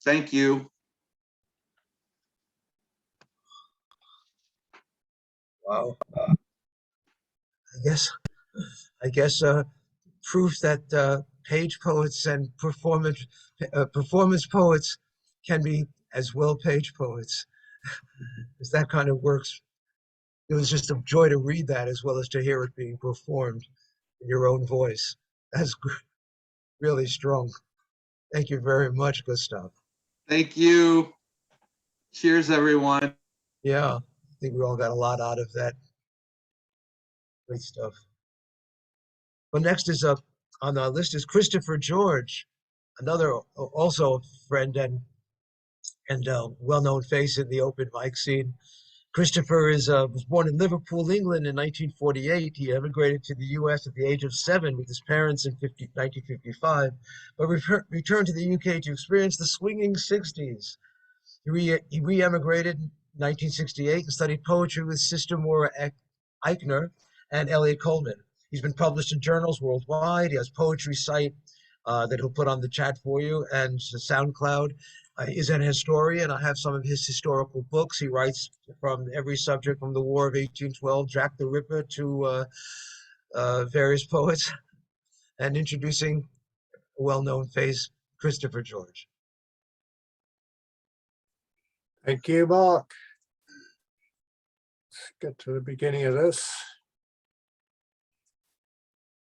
Speaker 4: Thank you.
Speaker 1: Wow. I guess proof that page poets and performance poets can be as well page poets, because that kind of works. It was just a joy to read that as well as to hear it being performed in your own voice. That's really strong. Thank you very much, Gustav.
Speaker 4: Thank you. Cheers, everyone.
Speaker 1: Yeah, I think we all got a lot out of that. Great stuff. Well, next is up on our list is Christopher George, another also a friend and well-known face in the open mic scene. Christopher was born in Liverpool, England in 1948. He emigrated to the U.S. at the age of 7 with his parents in 1955, but returned to the UK to experience the swinging 60s. He re-emigrated in 1968 and studied poetry with Sister Maura Eichner and Elliot Coleman. He's been published in journals worldwide. He has a poetry site that he'll put on the chat for you, and SoundCloud. Is an historian. I have some of his historical books. He writes from every subject from the War of 1812, Jack the Ripper, to various poets, and introducing a well-known face, Christopher George.
Speaker 9: Thank you, Mark. Let's get to the beginning of this.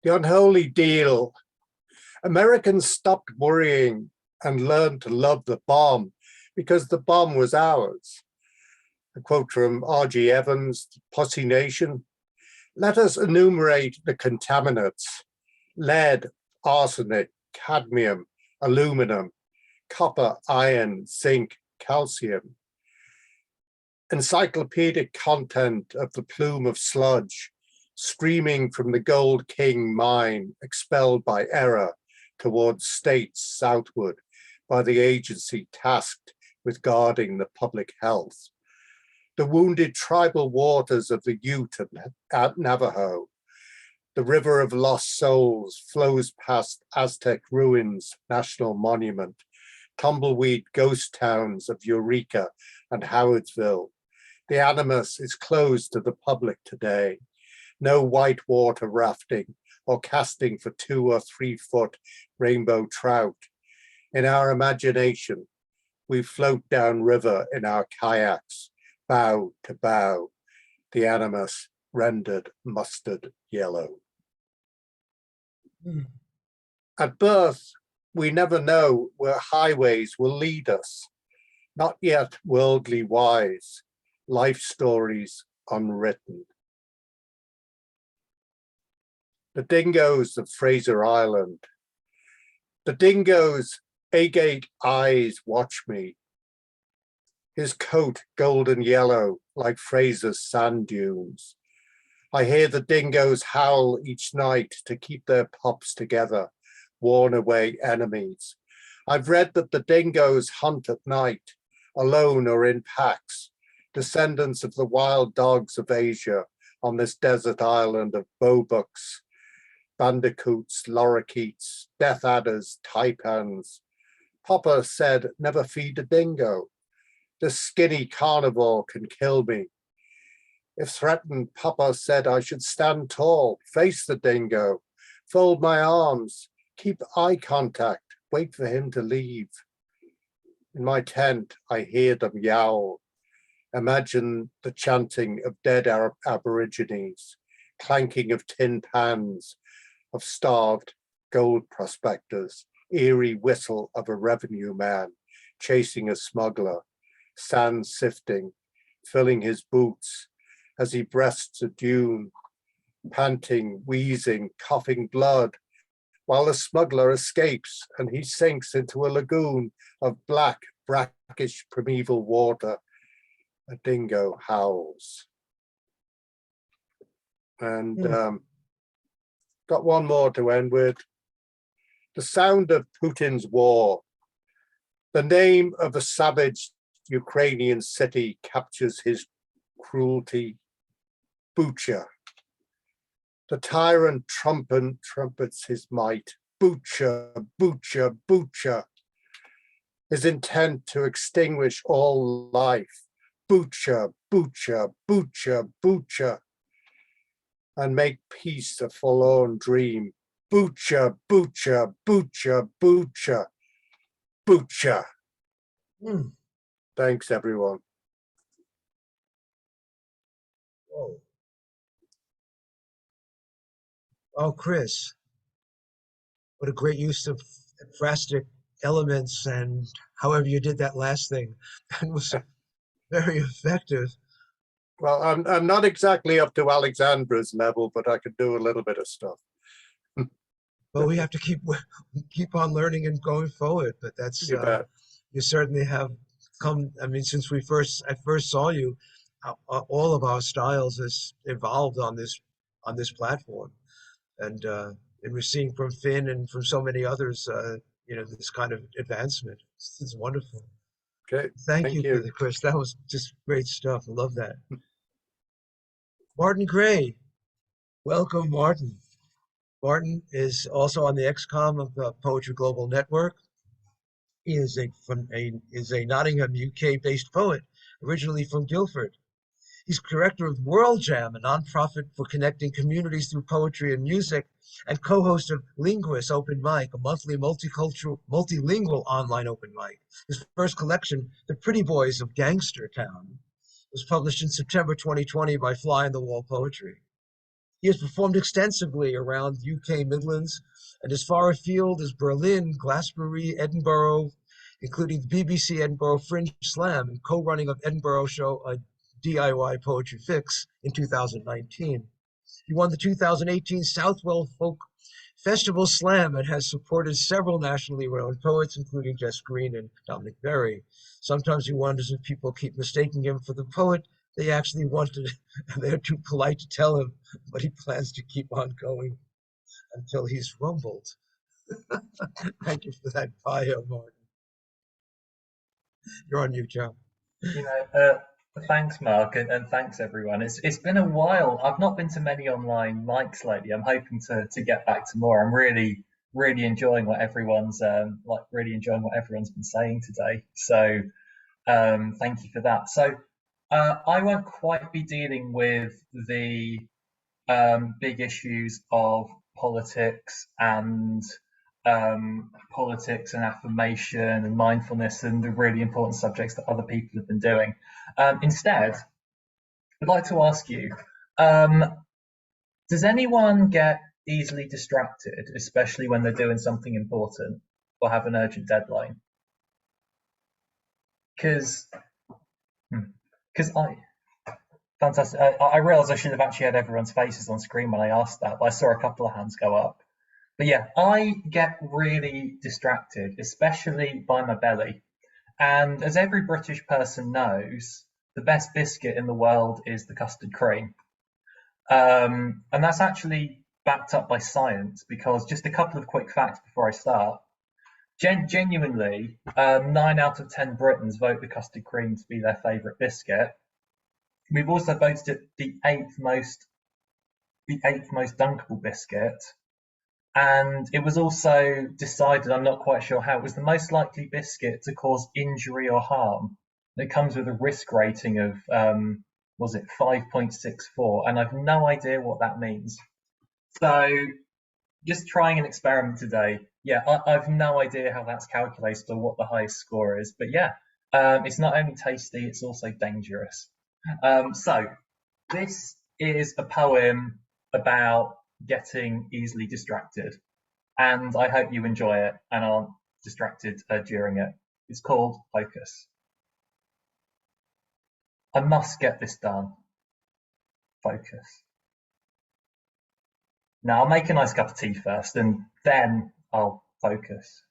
Speaker 9: The unholy deal. Americans stopped worrying and learned to love the bomb because the bomb was ours. A quote from R.G. Evans, Pussy Nation. Let us enumerate the contaminants: lead, arsenic, cadmium, aluminum, copper, iron, zinc, calcium. Encyclopedic content of the plume of sludge streaming from the Gold King mine, expelled by error towards states southward by the agency tasked with guarding the public health. The wounded tribal waters of the Ute at Navajo. The river of lost souls flows past Aztec ruins, national monument, tumbleweed ghost towns of Eureka and Howardsville. The Animus is closed to the public today. No whitewater rafting or casting for 2 or 3 foot rainbow trout. In our imagination, we float down river in our kayaks, bow to bow, the Animus rendered mustard yellow. At birth, we never know where highways will lead us, not yet worldly wise, life stories unwritten. The dingoes of Fraser Island. The dingoes' agate eyes watch me. his coat golden yellow like Fraser's sand dunes. I hear the dingoes howl each night to keep their pups together, warn away enemies. I've read that the dingoes hunt at night, alone or in packs, descendants of the wild dogs of Asia on this desert island of bobucks, bandicoots, lorikeets, death adders, taipans. Papa said, never feed a dingo. This skinny carnivore can kill me. If threatened, Papa said I should stand tall, face the dingo, fold my arms, keep eye contact, wait for him to leave. In my tent, I hear them yowl. Imagine the chanting of dead Aborigines, clanking of tin pans, of starved gold prospectors, eerie whistle of a revenue man chasing a smuggler, sand sifting, filling his boots as he breasts a dune, panting, wheezing, coughing blood, while the smuggler escapes and he sinks into a lagoon of black, brackish primeval water. A dingo howls. And got one more to end with. The sound of Putin's war. The name of a savage Ukrainian city captures his cruelty. Bucha. The tyrant trumpets his might. Bucha, Bucha, Bucha. His intent to extinguish all life. Bucha, Bucha, Bucha, Bucha. And make peace a forlorn dream. Bucha, Bucha, Bucha, Bucha, Bucha. Thanks, everyone.
Speaker 1: Whoa. Oh, Chris, what a great use of ekphrastic elements, and however you did that last thing. That was very effective.
Speaker 9: Well, I'm not exactly up to Alexandra's level, but I could do a little bit of stuff.
Speaker 1: But we have to keep on learning and going forward. But that's you certainly have come. I mean, since I first saw you, all of our styles has evolved on this platform, and we're seeing from Phynne and from so many others, this kind of advancement. It's wonderful.
Speaker 9: Okay,
Speaker 1: thank you for the Chris. That was just great stuff. I love that. Martin Gray, welcome, Martin. Martin is also on the XCOM of the Poetry Global Network. He is a Nottingham, UK-based poet, originally from Guildford. He's director of World Jam, a nonprofit for connecting communities through poetry and music, and co-host of Linguist Open Mic, a monthly multilingual online open mic. His first collection, The Pretty Boys of Gangster Town, was published in September 2020 by Fly on the Wall Poetry. He has performed extensively around UK Midlands and as far afield as Berlin, Glastonbury, Edinburgh, including the BBC Edinburgh Fringe Slam and co-running of Edinburgh show A DIY Poetry Fix in 2019. He won the 2018 Southwell Folk Festival Slam and has supported several nationally renowned poets, including Jess Green and Dominic Berry. Sometimes he wonders if people keep mistaking him for the poet they actually wanted, and they're too polite to tell him, but he plans to keep on going until he's rumbled. Thank you for that bio, Martin. You're on mute, Joe.
Speaker 10: Thanks, Mark, and thanks everyone. It's been a while. I've not been to many online mics lately. I'm hoping to get back to more. I'm really enjoying what everyone's been saying today. So thank you for that. So I won't quite be dealing with the big issues of politics and affirmation and mindfulness and the really important subjects that other people have been doing. Instead, I'd like to ask you, does anyone get easily distracted, especially when they're doing something important or have an urgent deadline? Because fantastic. I realised I should have actually had everyone's faces on screen when I asked that, but I saw a couple of hands go up. But yeah, I get really distracted, especially by my belly. And as every British person knows, the best biscuit in the world is the custard cream. And that's actually backed up by science, because just a couple of quick facts before I start. Genuinely, 9 out of 10 Britons vote the custard cream to be their favourite biscuit. We've also voted it the eighth most dunkable biscuit. And it was also decided, I'm not quite sure how, it was the most likely biscuit to cause injury or harm. It comes with a risk rating of, was it 5.64? And I've no idea what that means. So just trying an experiment today. Yeah, I've no idea how that's calculated or what the highest score is. But yeah, it's not only tasty, it's also dangerous. So this is a poem about getting easily distracted, and I hope you enjoy it and aren't distracted during it. It's called Focus. I must get this done. Focus. Now I'll make a nice cup of tea first, and then I'll focus.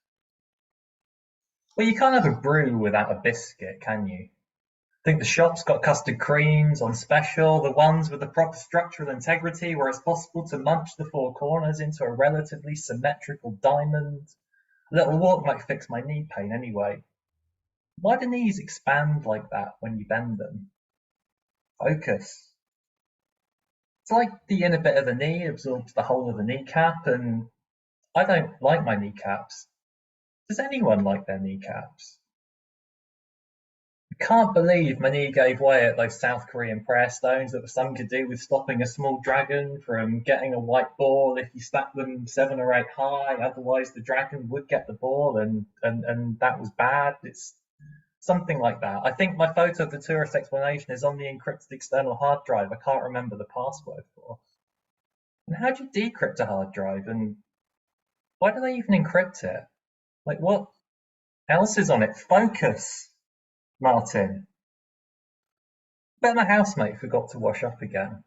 Speaker 10: Well, you can't have a brew without a biscuit, can you? I think the shop's got custard creams on special, the ones with the proper structural integrity where it's possible to munch the four corners into a relatively symmetrical diamond. A little walk might fix my knee pain anyway. Why do knees expand like that when you bend them? Focus. It's like the inner bit of the knee absorbs the whole of the kneecap, and I don't like my kneecaps. Does anyone like their kneecaps? I can't believe my knee gave way at those South Korean prayer stones that were something to do with stopping a small dragon from getting a white ball if you stacked them 7 or 8 high, otherwise the dragon would get the ball and that was bad. It's something like that. I think my photo of the tourist explanation is on the encrypted external hard drive I can't remember the password for. And how do you decrypt a hard drive, and why do they even encrypt it? Like, what else is on it? Focus, Martin. Bet my housemate forgot to wash up again.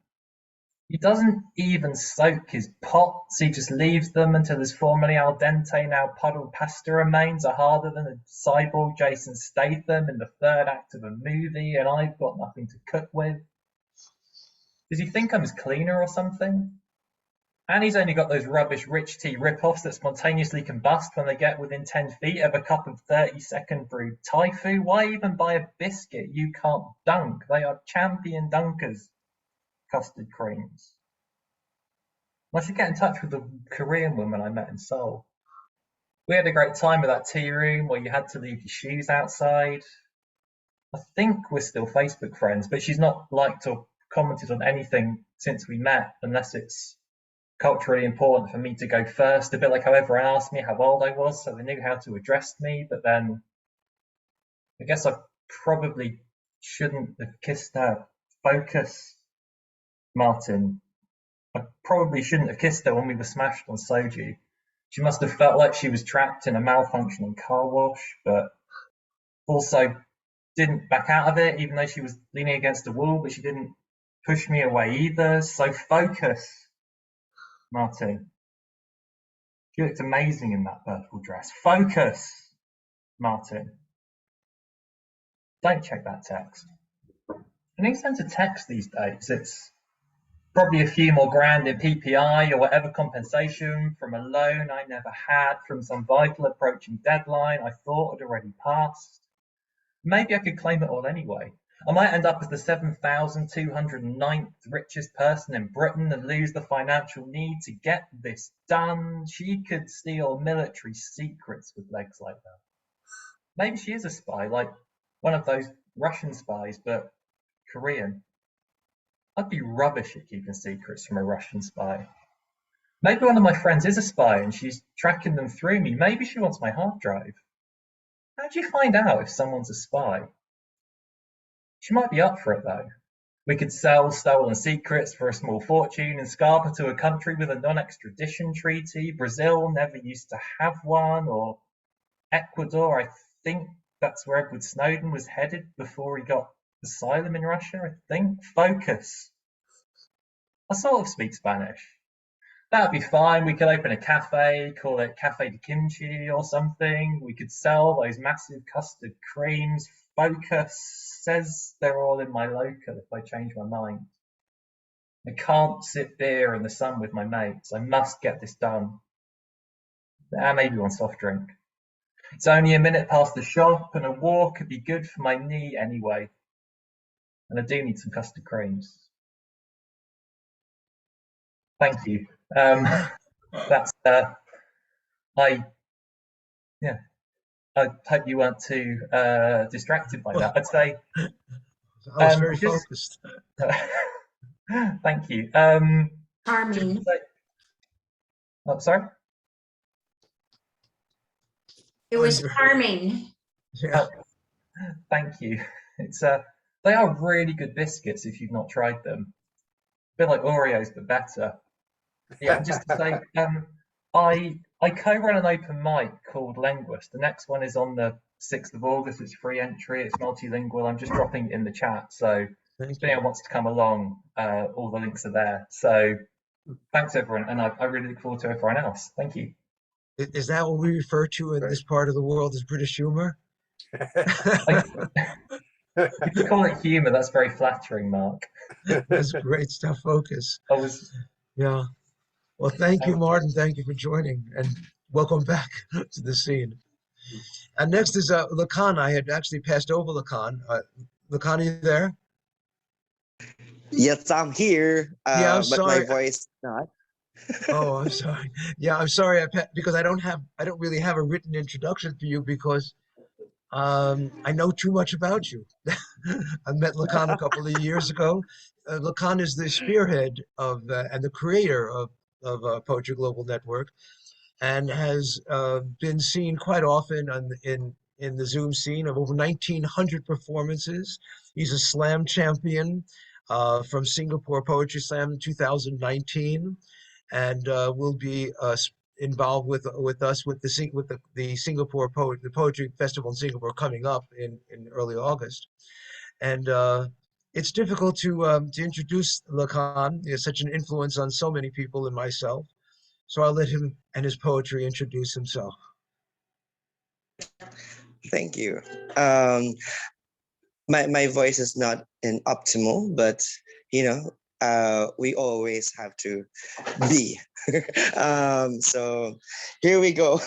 Speaker 10: He doesn't even soak his pots, he just leaves them until his formerly al dente, now puddled pasta remains are harder than a cyborg Jason Statham in the third act of a movie, and I've got nothing to cook with. Does he think I'm his cleaner or something? And he's only got those rubbish rich tea rip-offs that spontaneously combust when they get within 10 feet of a cup of 30-second brewed Thai. Why even buy a biscuit you can't dunk? They are champion dunkers, custard creams. I should get in touch with the Korean woman I met in Seoul. We had a great time with that tea room where you had to leave your shoes outside. I think we're still Facebook friends, but she's not liked or commented on anything since we met, unless it's culturally important for me to go first, a bit like how everyone asked me how old I was, so they knew how to address me. But then I guess I probably shouldn't have kissed her. Focus, Martin. I probably shouldn't have kissed her when we were smashed on Soju. She must have felt like she was trapped in a malfunctioning car wash, but also didn't back out of it, even though she was leaning against the wall, but she didn't push me away either. So focus, Martin. She looked amazing in that purple dress. Focus, Martin. Don't check that text. When you send a text these days, it's probably a few more grand in PPI or whatever compensation from a loan I never had, from some vital approaching deadline I thought had already passed. Maybe I could claim it all anyway. I might end up as the 7,209th richest person in Britain and lose the financial need to get this done. She could steal military secrets with legs like that. Maybe she is a spy, like one of those Russian spies, but Korean. I'd be rubbish at keeping secrets from a Russian spy. Maybe one of my friends is a spy and she's tracking them through me. Maybe she wants my hard drive. How do you find out if someone's a spy? She might be up for it though. We could sell stolen secrets for a small fortune and scarper to a country with a non-extradition treaty. Brazil never used to have one, or Ecuador. I think that's where Edward Snowden was headed before he got asylum in Russia, I think. Focus. I sort of speak Spanish. That'd be fine. We could open a cafe, call it Cafe de Kimchi or something. We could sell those massive custard creams. Focus says they're all in my local if I change my mind. I can't sip beer in the sun with my mates. I must get this done. Maybe one soft drink. It's only a minute past the shop, and a walk could be good for my knee anyway. And I do need some custard creams. Thank you. That's I hope you weren't too distracted by that. I'd say
Speaker 1: I was very focused.
Speaker 10: Thank you.
Speaker 3: Charming.
Speaker 10: Oh, sorry.
Speaker 3: It was charming.
Speaker 1: Yeah.
Speaker 10: Thank you. It's they are really good biscuits if you've not tried them. A bit like Oreos, but better. Yeah, just to say, I co-run an open mic called Linguist. The next one is on the 6th of August. It's free entry. It's multilingual. I'm just dropping it in the chat. So if anyone wants to come along, all the links are there. So thanks, everyone. And I really look forward to everyone else. Thank you.
Speaker 1: Is that what we refer to in this part of the world as British humor?
Speaker 10: If you call it humor, that's very flattering, Mark.
Speaker 1: That's great stuff, Focus. Yeah. Well, thank you, Martin. Thank you for joining, and welcome back to the scene. And next is Lacan. I had actually passed over Lacan. Lacan, are you there?
Speaker 11: Yes, I'm here.
Speaker 1: Yeah, I'm
Speaker 11: but
Speaker 1: sorry.
Speaker 11: my voice is not.
Speaker 1: Oh, I'm sorry. Yeah, I'm sorry. Because I don't really have a written introduction for you because I know too much about you. I met Lacan a couple of years ago. Lacan is the spearhead of and the creator of Poetry Global Network, and has been seen quite often in the Zoom scene of over 1,900 performances. He's a slam champion from Singapore Poetry Slam in 2019, and will be involved with us with the Singapore Poetry Festival in Singapore coming up in early August. And it's difficult to introduce Lacan. He has such an influence on so many people and myself. So I'll let him and his poetry introduce himself.
Speaker 11: Thank you. My voice is not in optimal, but we always have to be. So here we go.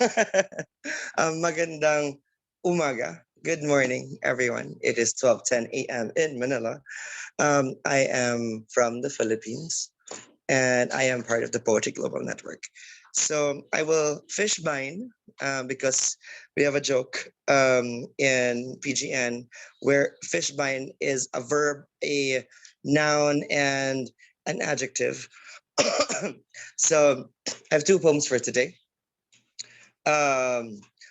Speaker 11: Magandang umaga. Good morning, everyone. It is 12:10 a.m. in Manila. I am from the Philippines, and I am part of the Poetry Global Network. So I will fishbein because we have a joke in PGN where fishbein is a verb, a noun, and an adjective. So I have two poems for today.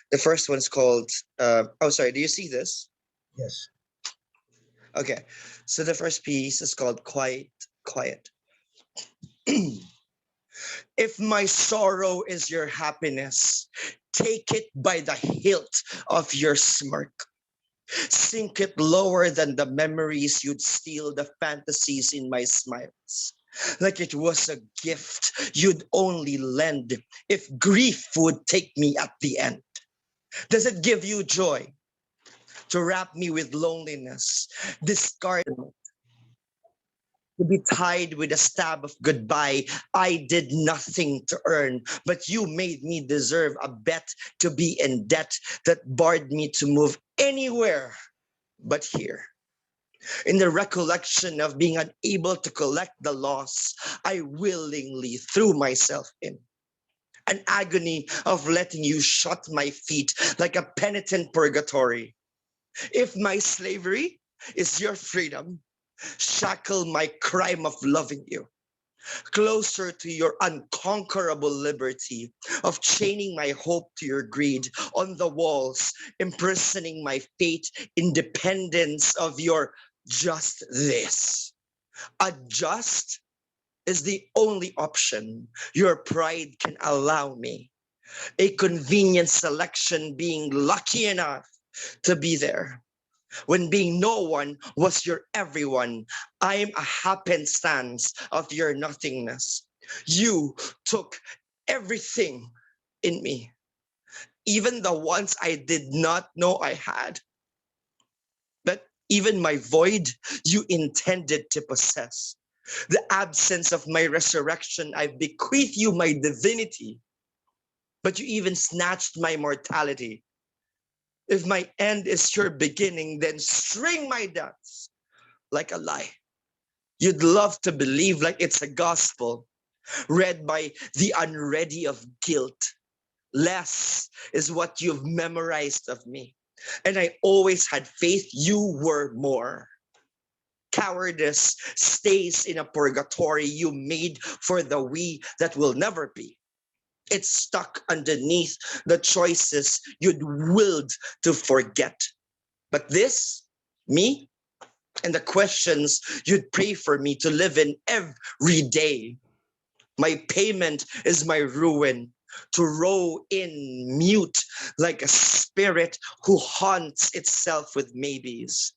Speaker 11: The first one's called, oh, sorry, do you see this?
Speaker 1: Yes.
Speaker 11: Okay, so the first piece is called Quiet, Quiet. If my sorrow is your happiness, take it by the hilt of your smirk. Sink it lower than the memories you'd steal the fantasies in my smiles. Like it was a gift you'd only lend if grief would take me at the end. Does it give you joy to wrap me with loneliness, discard me, to be tied with a stab of goodbye I did nothing to earn, but you made me deserve a bet to be in debt that barred me to move anywhere but here. In the recollection of being unable to collect the loss, I willingly threw myself in. An agony of letting you shut my feet like a penitent purgatory. If my slavery is your freedom, shackle my crime of loving you. Closer to your unconquerable liberty of chaining my hope to your greed on the walls, imprisoning my fate, independence of your just this. A just is the only option your pride can allow me. A convenient selection being lucky enough to be there. When being no one was your everyone, I am a happenstance of your nothingness. You took everything in me, even the ones I did not know I had. But even my void, you intended to possess. The absence of my resurrection, I bequeath you my divinity. But you even snatched my mortality. If my end is your beginning, then string my deaths like a lie. You'd love to believe like it's a gospel, read by the unready of guilt. Less is what you've memorized of me. And I always had faith you were more. Cowardice stays in a purgatory you made for the we that will never be. It's stuck underneath the choices you'd willed to forget. But this, me, and the questions you'd pray for me to live in every day. My payment is my ruin, to row in mute like a spirit who haunts itself with maybes,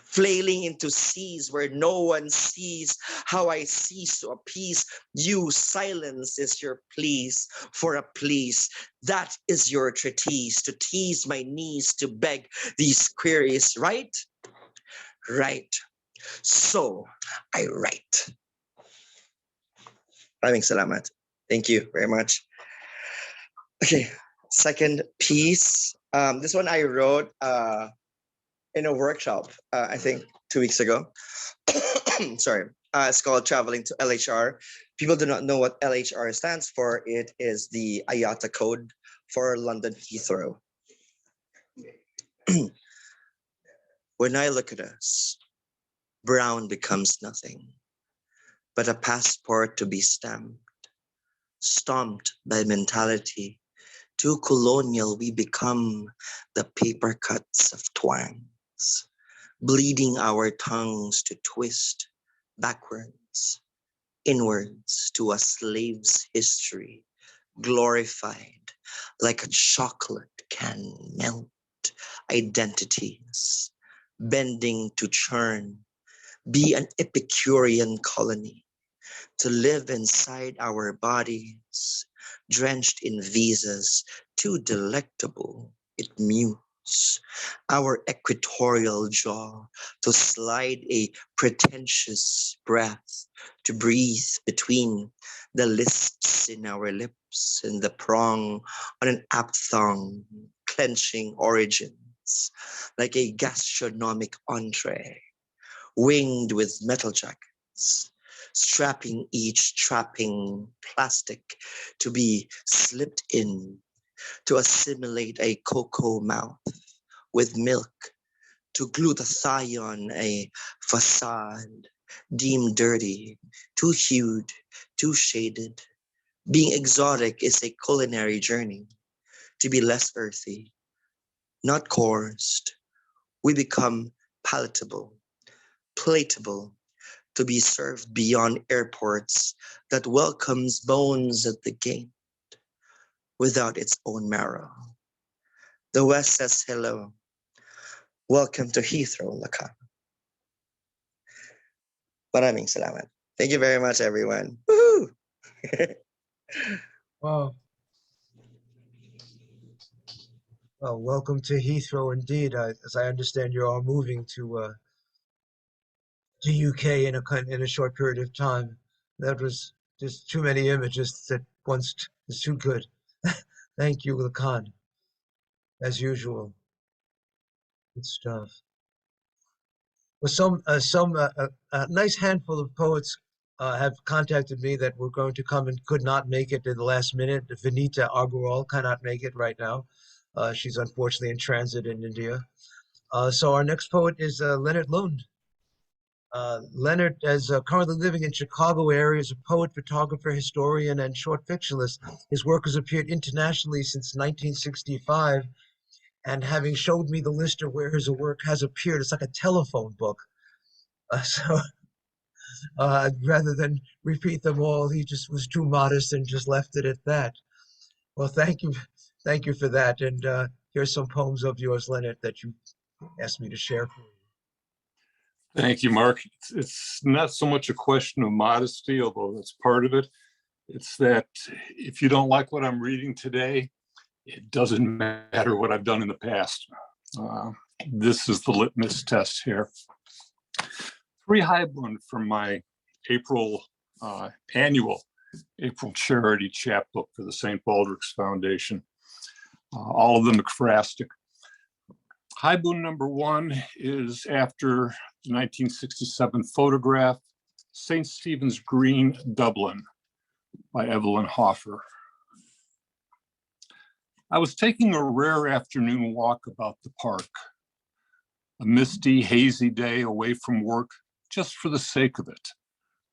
Speaker 11: flailing into seas where no one sees how I cease to appease you. Silence is your pleas for a please. That is your treatise, to tease my knees, to beg these queries, right? Right. So I write. Maraming salamat. Thank you very much. Okay, second piece. This one I wrote in a workshop, I think 2 weeks ago. Sorry. It's called Traveling to LHR. People do not know what LHR stands for. It is the IATA code for London Heathrow. When I look at us, brown becomes nothing but a passport to be stamped, stomped by mentality. Too colonial, we become the paper cuts of twangs, bleeding our tongues to twist backwards, inwards to a slave's history, glorified like a chocolate can melt identities, bending to churn, be an Epicurean colony, to live inside our bodies, drenched in visas, too delectable, it mutes our equatorial jaw, to slide a pretentious breath, to breathe between the lisps in our lips and the prong on an aphthong, clenching origins, like a gastronomic entree, winged with metal jackets, strapping each trapping plastic to be slipped in, to assimilate a cocoa mouth with milk, to glutathione a facade deemed dirty, too hued, too shaded. Being exotic is a culinary journey, to be less earthy, not coursed. We become palatable, palatable, to be served beyond airports that welcomes bones at the gate without its own marrow. The West says hello. Welcome to Heathrow, Lacan. Maraming salamat. Thank you very much, everyone. Woohoo!
Speaker 1: Wow. Well, welcome to Heathrow indeed. As I understand, you're all moving to UK in a short period of time. That was just too many images at once. It's too good. Thank you, Lacan, as usual. Good stuff. Well, a nice handful of poets have contacted me that were going to come and could not make it in the last minute. Vinita Agarwal cannot make it right now. She's unfortunately in transit in India. So our next poet is Lennart Lundh. Lennart is currently living in Chicago area as a poet, photographer, historian, and short fictionist. His work has appeared internationally since 1965. And having showed me the list of where his work has appeared, it's like a telephone book. So rather than repeat them all, he just was too modest and just left it at that. Well, thank you for that. And here's some poems of yours, Lennart, that you asked me to share for you.
Speaker 12: Thank you, Mark. It's not so much a question of modesty, although that's part of it, It's that if you don't like what I'm reading today, it doesn't matter what I've done in the past. This is the litmus test here. 3 Heibund from my April annual April charity chapbook for the St. Baldrick's Foundation. All of them ekphrastic. Heibund number 1 is after the 1967 photograph, St. Stephen's Green, Dublin, by Evelyn Hofer. I was taking a rare afternoon walk about the park, a misty, hazy day away from work, just for the sake of it.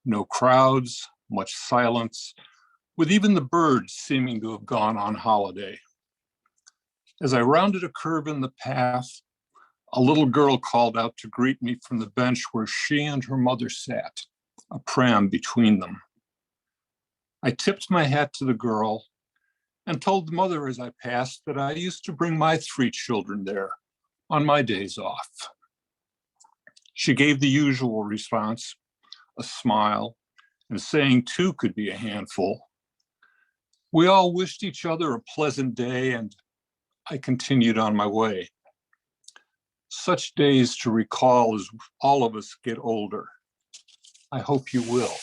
Speaker 12: No crowds, much silence, with even the birds seeming to have gone on holiday. As I rounded a curve in the path, a little girl called out to greet me from the bench where she and her mother sat, a pram between them. I tipped my hat to the girl and told the mother as I passed that I used to bring my 3 children there on my days off. She gave the usual response, a smile, and saying 2 could be a handful. We all wished each other a pleasant day, and I continued on my way. Such days to recall as all of us get older. I hope you will.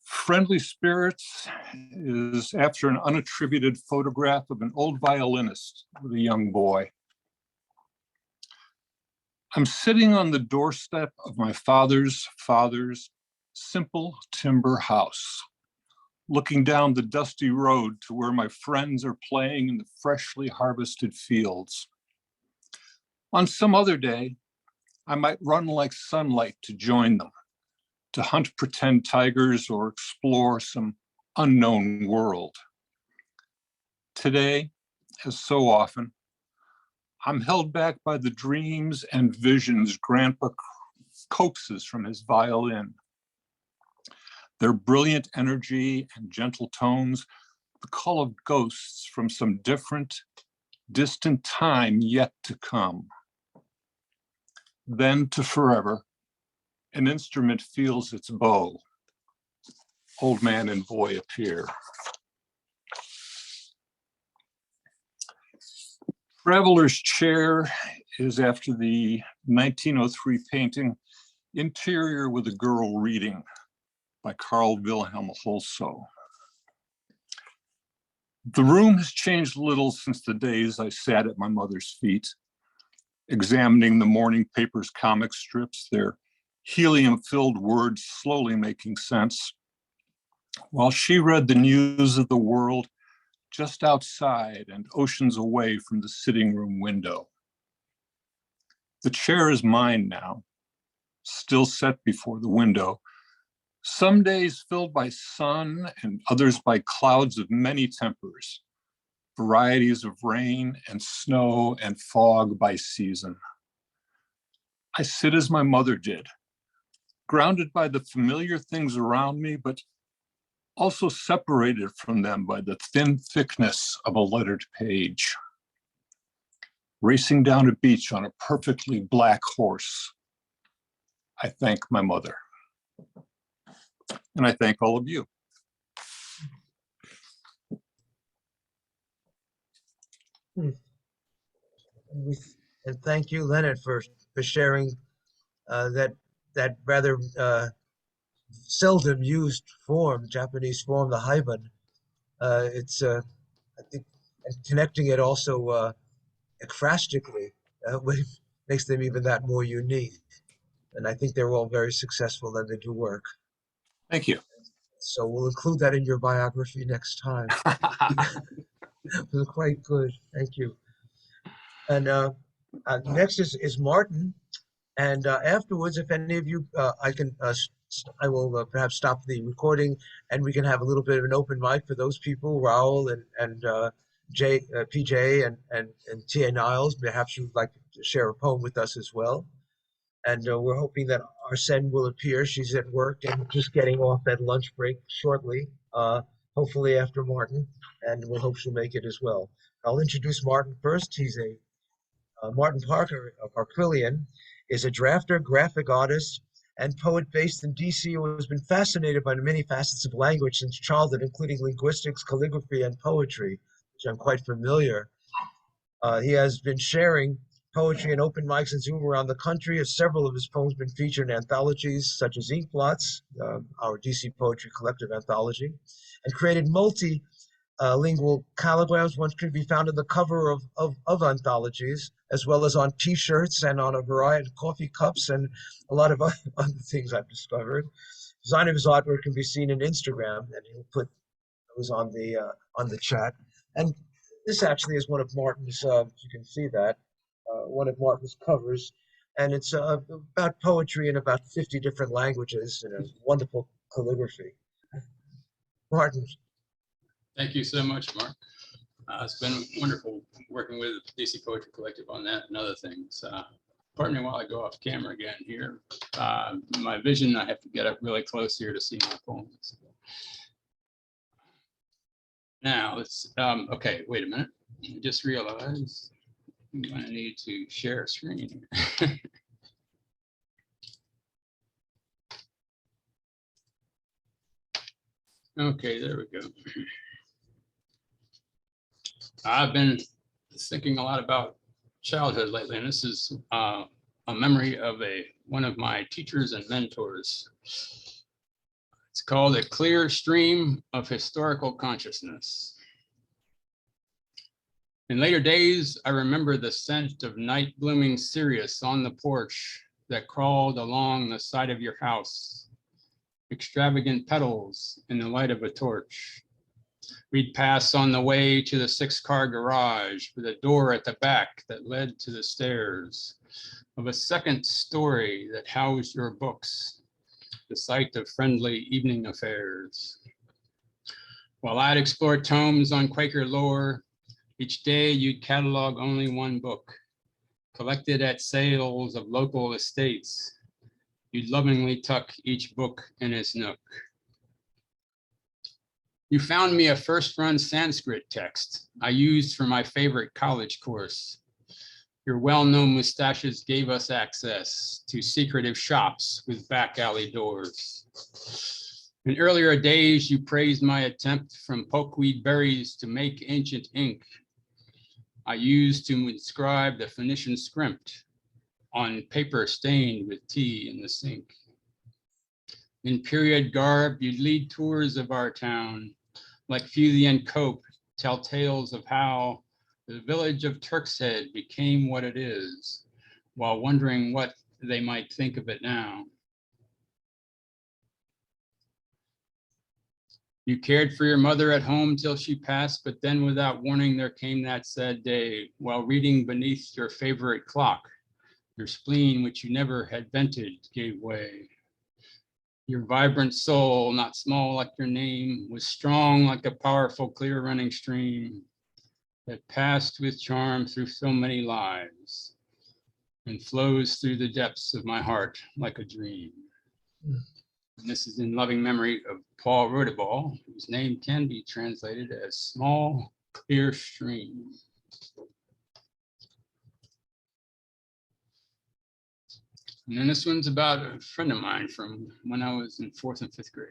Speaker 12: Friendly Spirits is after an unattributed photograph of an old violinist with a young boy. I'm sitting on the doorstep of my father's simple timber house, looking down the dusty road to where my friends are playing in the freshly harvested fields. On some other day, I might run like sunlight to join them, to hunt pretend tigers or explore some unknown world. Today, as so often, I'm held back by the dreams and visions Grandpa coaxes from his violin. Their brilliant energy and gentle tones, the call of ghosts from some different, distant time yet to come. Then to forever, an instrument feels its bow. Old man and boy appear. Traveler's Chair is after the 1903 painting Interior with a Girl Reading by Carl Wilhelm Holzow. The room has changed little since the days I sat at my mother's feet, examining the morning paper's comic strips, their helium-filled words slowly making sense, while she read the news of the world just outside and oceans away from the sitting room window. The chair is mine now, still set before the window, some days filled by sun and others by clouds of many tempers, varieties of rain and snow and fog by season. I sit as my mother did, grounded by the familiar things around me, but also separated from them by the thin thickness of a lettered page. Racing down a beach on a perfectly black horse, I thank my mother. And I thank all of you.
Speaker 1: And thank you, Lennart, for sharing that rather seldom used form, Japanese form, the Haibun. It's I think, and connecting it also ekphrastically makes them even that more unique. And I think they're all very successful and they do work.
Speaker 12: Thank you.
Speaker 1: So we'll include that in your biography next time. It was quite good. Thank you. And next is Martin. And afterwards, if any of you, I will perhaps stop the recording and we can have a little bit of an open mic for those people, Raoul and PJ and T.A. Niles. Perhaps you'd like to share a poem with us as well. And we're hoping that Arsène will appear. She's at work and just getting off that lunch break shortly, hopefully after Martin, and we'll hope she'll make it as well. I'll introduce Martin first. He's Martin Parker, Parquillian, is a drafter, graphic artist, and poet based in DC who has been fascinated by the many facets of language since childhood, including linguistics, calligraphy, and poetry, which I'm quite familiar. He has been sharing poetry and open mics and Zoom around the country, as several of his poems been featured in anthologies such as Ink Blots, our DC Poetry Collective anthology, and created multi-lingual calligrams, which can be found on the cover of anthologies, as well as on T-shirts and on a variety of coffee cups and a lot of other things I've discovered. Design of his artwork can be seen in Instagram, and he'll put those on the chat. And this actually is one of Martin's, you can see that, one of Martin's covers, and it's about poetry in about 50 different languages and a wonderful calligraphy. Martin.
Speaker 13: Thank you so much, Mark. It's been wonderful working with DC Poetry Collective on that and other things. Pardon me while I go off camera again here. My vision, I have to get up really close here to see my poems. Now let's, okay, wait a minute. I just realized I'm going to need to share a screen here. Okay, there we go. I've been thinking a lot about childhood lately, and this is a memory of one of my teachers and mentors. It's called A Clear Stream of Historical Consciousness. In later days, I remember the scent of night blooming cereus on the porch that crawled along the side of your house, extravagant petals in the light of a torch. We'd pass on the way to the 6-car garage with a door at the back that led to the stairs of a second story that housed your books, the site of friendly evening affairs. While I'd explore tomes on Quaker lore, each day you'd catalog only one book, collected at sales of local estates. You'd lovingly tuck each book in its nook. You found me a first-run Sanskrit text I used for my favorite college course. Your well-known mustaches gave us access to secretive shops with back alley doors. In earlier days, you praised my attempt from pokeweed berries to make ancient ink I used to inscribe the Phoenician script on paper stained with tea in the sink. In period garb, you'd lead tours of our town, like Fusey and Cope tell tales of how the village of Turk's Head became what it is, while wondering what they might think of it now. You cared for your mother at home till she passed, but then without warning, there came that sad day while reading beneath your favorite clock. Your spleen, which you never had vented, gave way. Your vibrant soul, not small like your name, was strong like a powerful, clear running stream that passed with charm through so many lives and flows through the depths of my heart like a dream. And this is in loving memory of Paul Rodeball, whose name can be translated as small, clear stream. And then this one's about a friend of mine from when I was in 4th and 5th grade.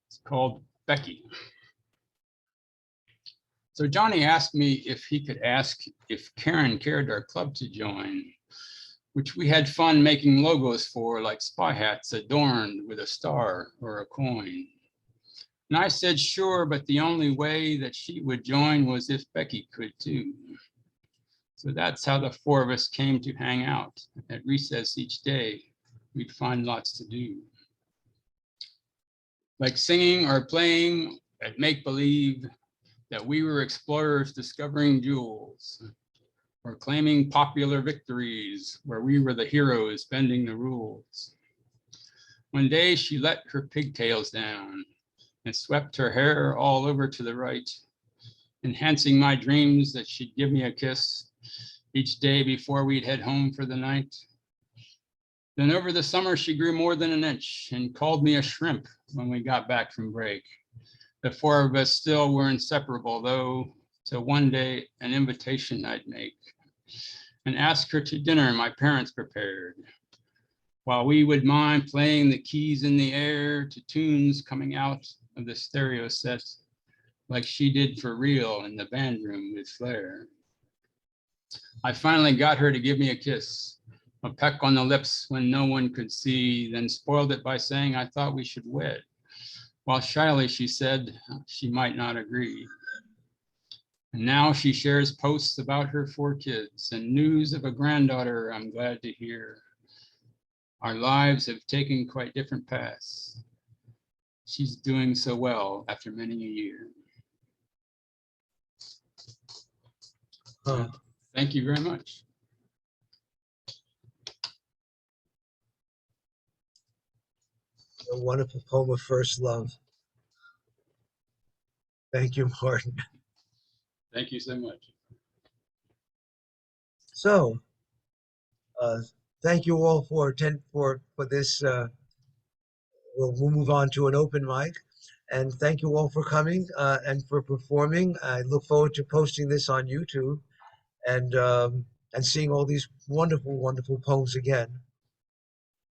Speaker 13: It's called Becky. So Johnny asked me if he could ask if Karen cared our club to join, which we had fun making logos for, like spy hats adorned with a star or a coin. And I said, sure, but the only way that she would join was if Becky could too. So that's how the 4 of us came to hang out. At recess each day, we'd find lots to do. Like singing or playing at make-believe, that we were explorers discovering jewels, or claiming popular victories where we were the heroes bending the rules. One day she let her pigtails down and swept her hair all over to the right, enhancing my dreams that she'd give me a kiss each day before we'd head home for the night. Then over the summer, she grew more than an inch and called me a shrimp when we got back from break. The 4 of us still were inseparable, though, till one day an invitation I'd make and ask her to dinner my parents prepared. while we would mind playing the keys in the air to tunes coming out of the stereo set, like she did for real in the band room with Flair. I finally got her to give me a kiss, a peck on the lips when no one could see, then spoiled it by saying I thought we should wed, while shyly she said she might not agree. And now she shares posts about her 4 kids and news of a granddaughter I'm glad to hear. Our lives have taken quite different paths. She's doing so well after many a year. Thank you very much.
Speaker 1: A wonderful poem of first love. Thank you, Martin.
Speaker 13: Thank you so much.
Speaker 1: So, thank you all for this. We'll move on to an open mic, and thank you all for coming and for performing. I look forward to posting this on YouTube and seeing all these wonderful, wonderful poems again.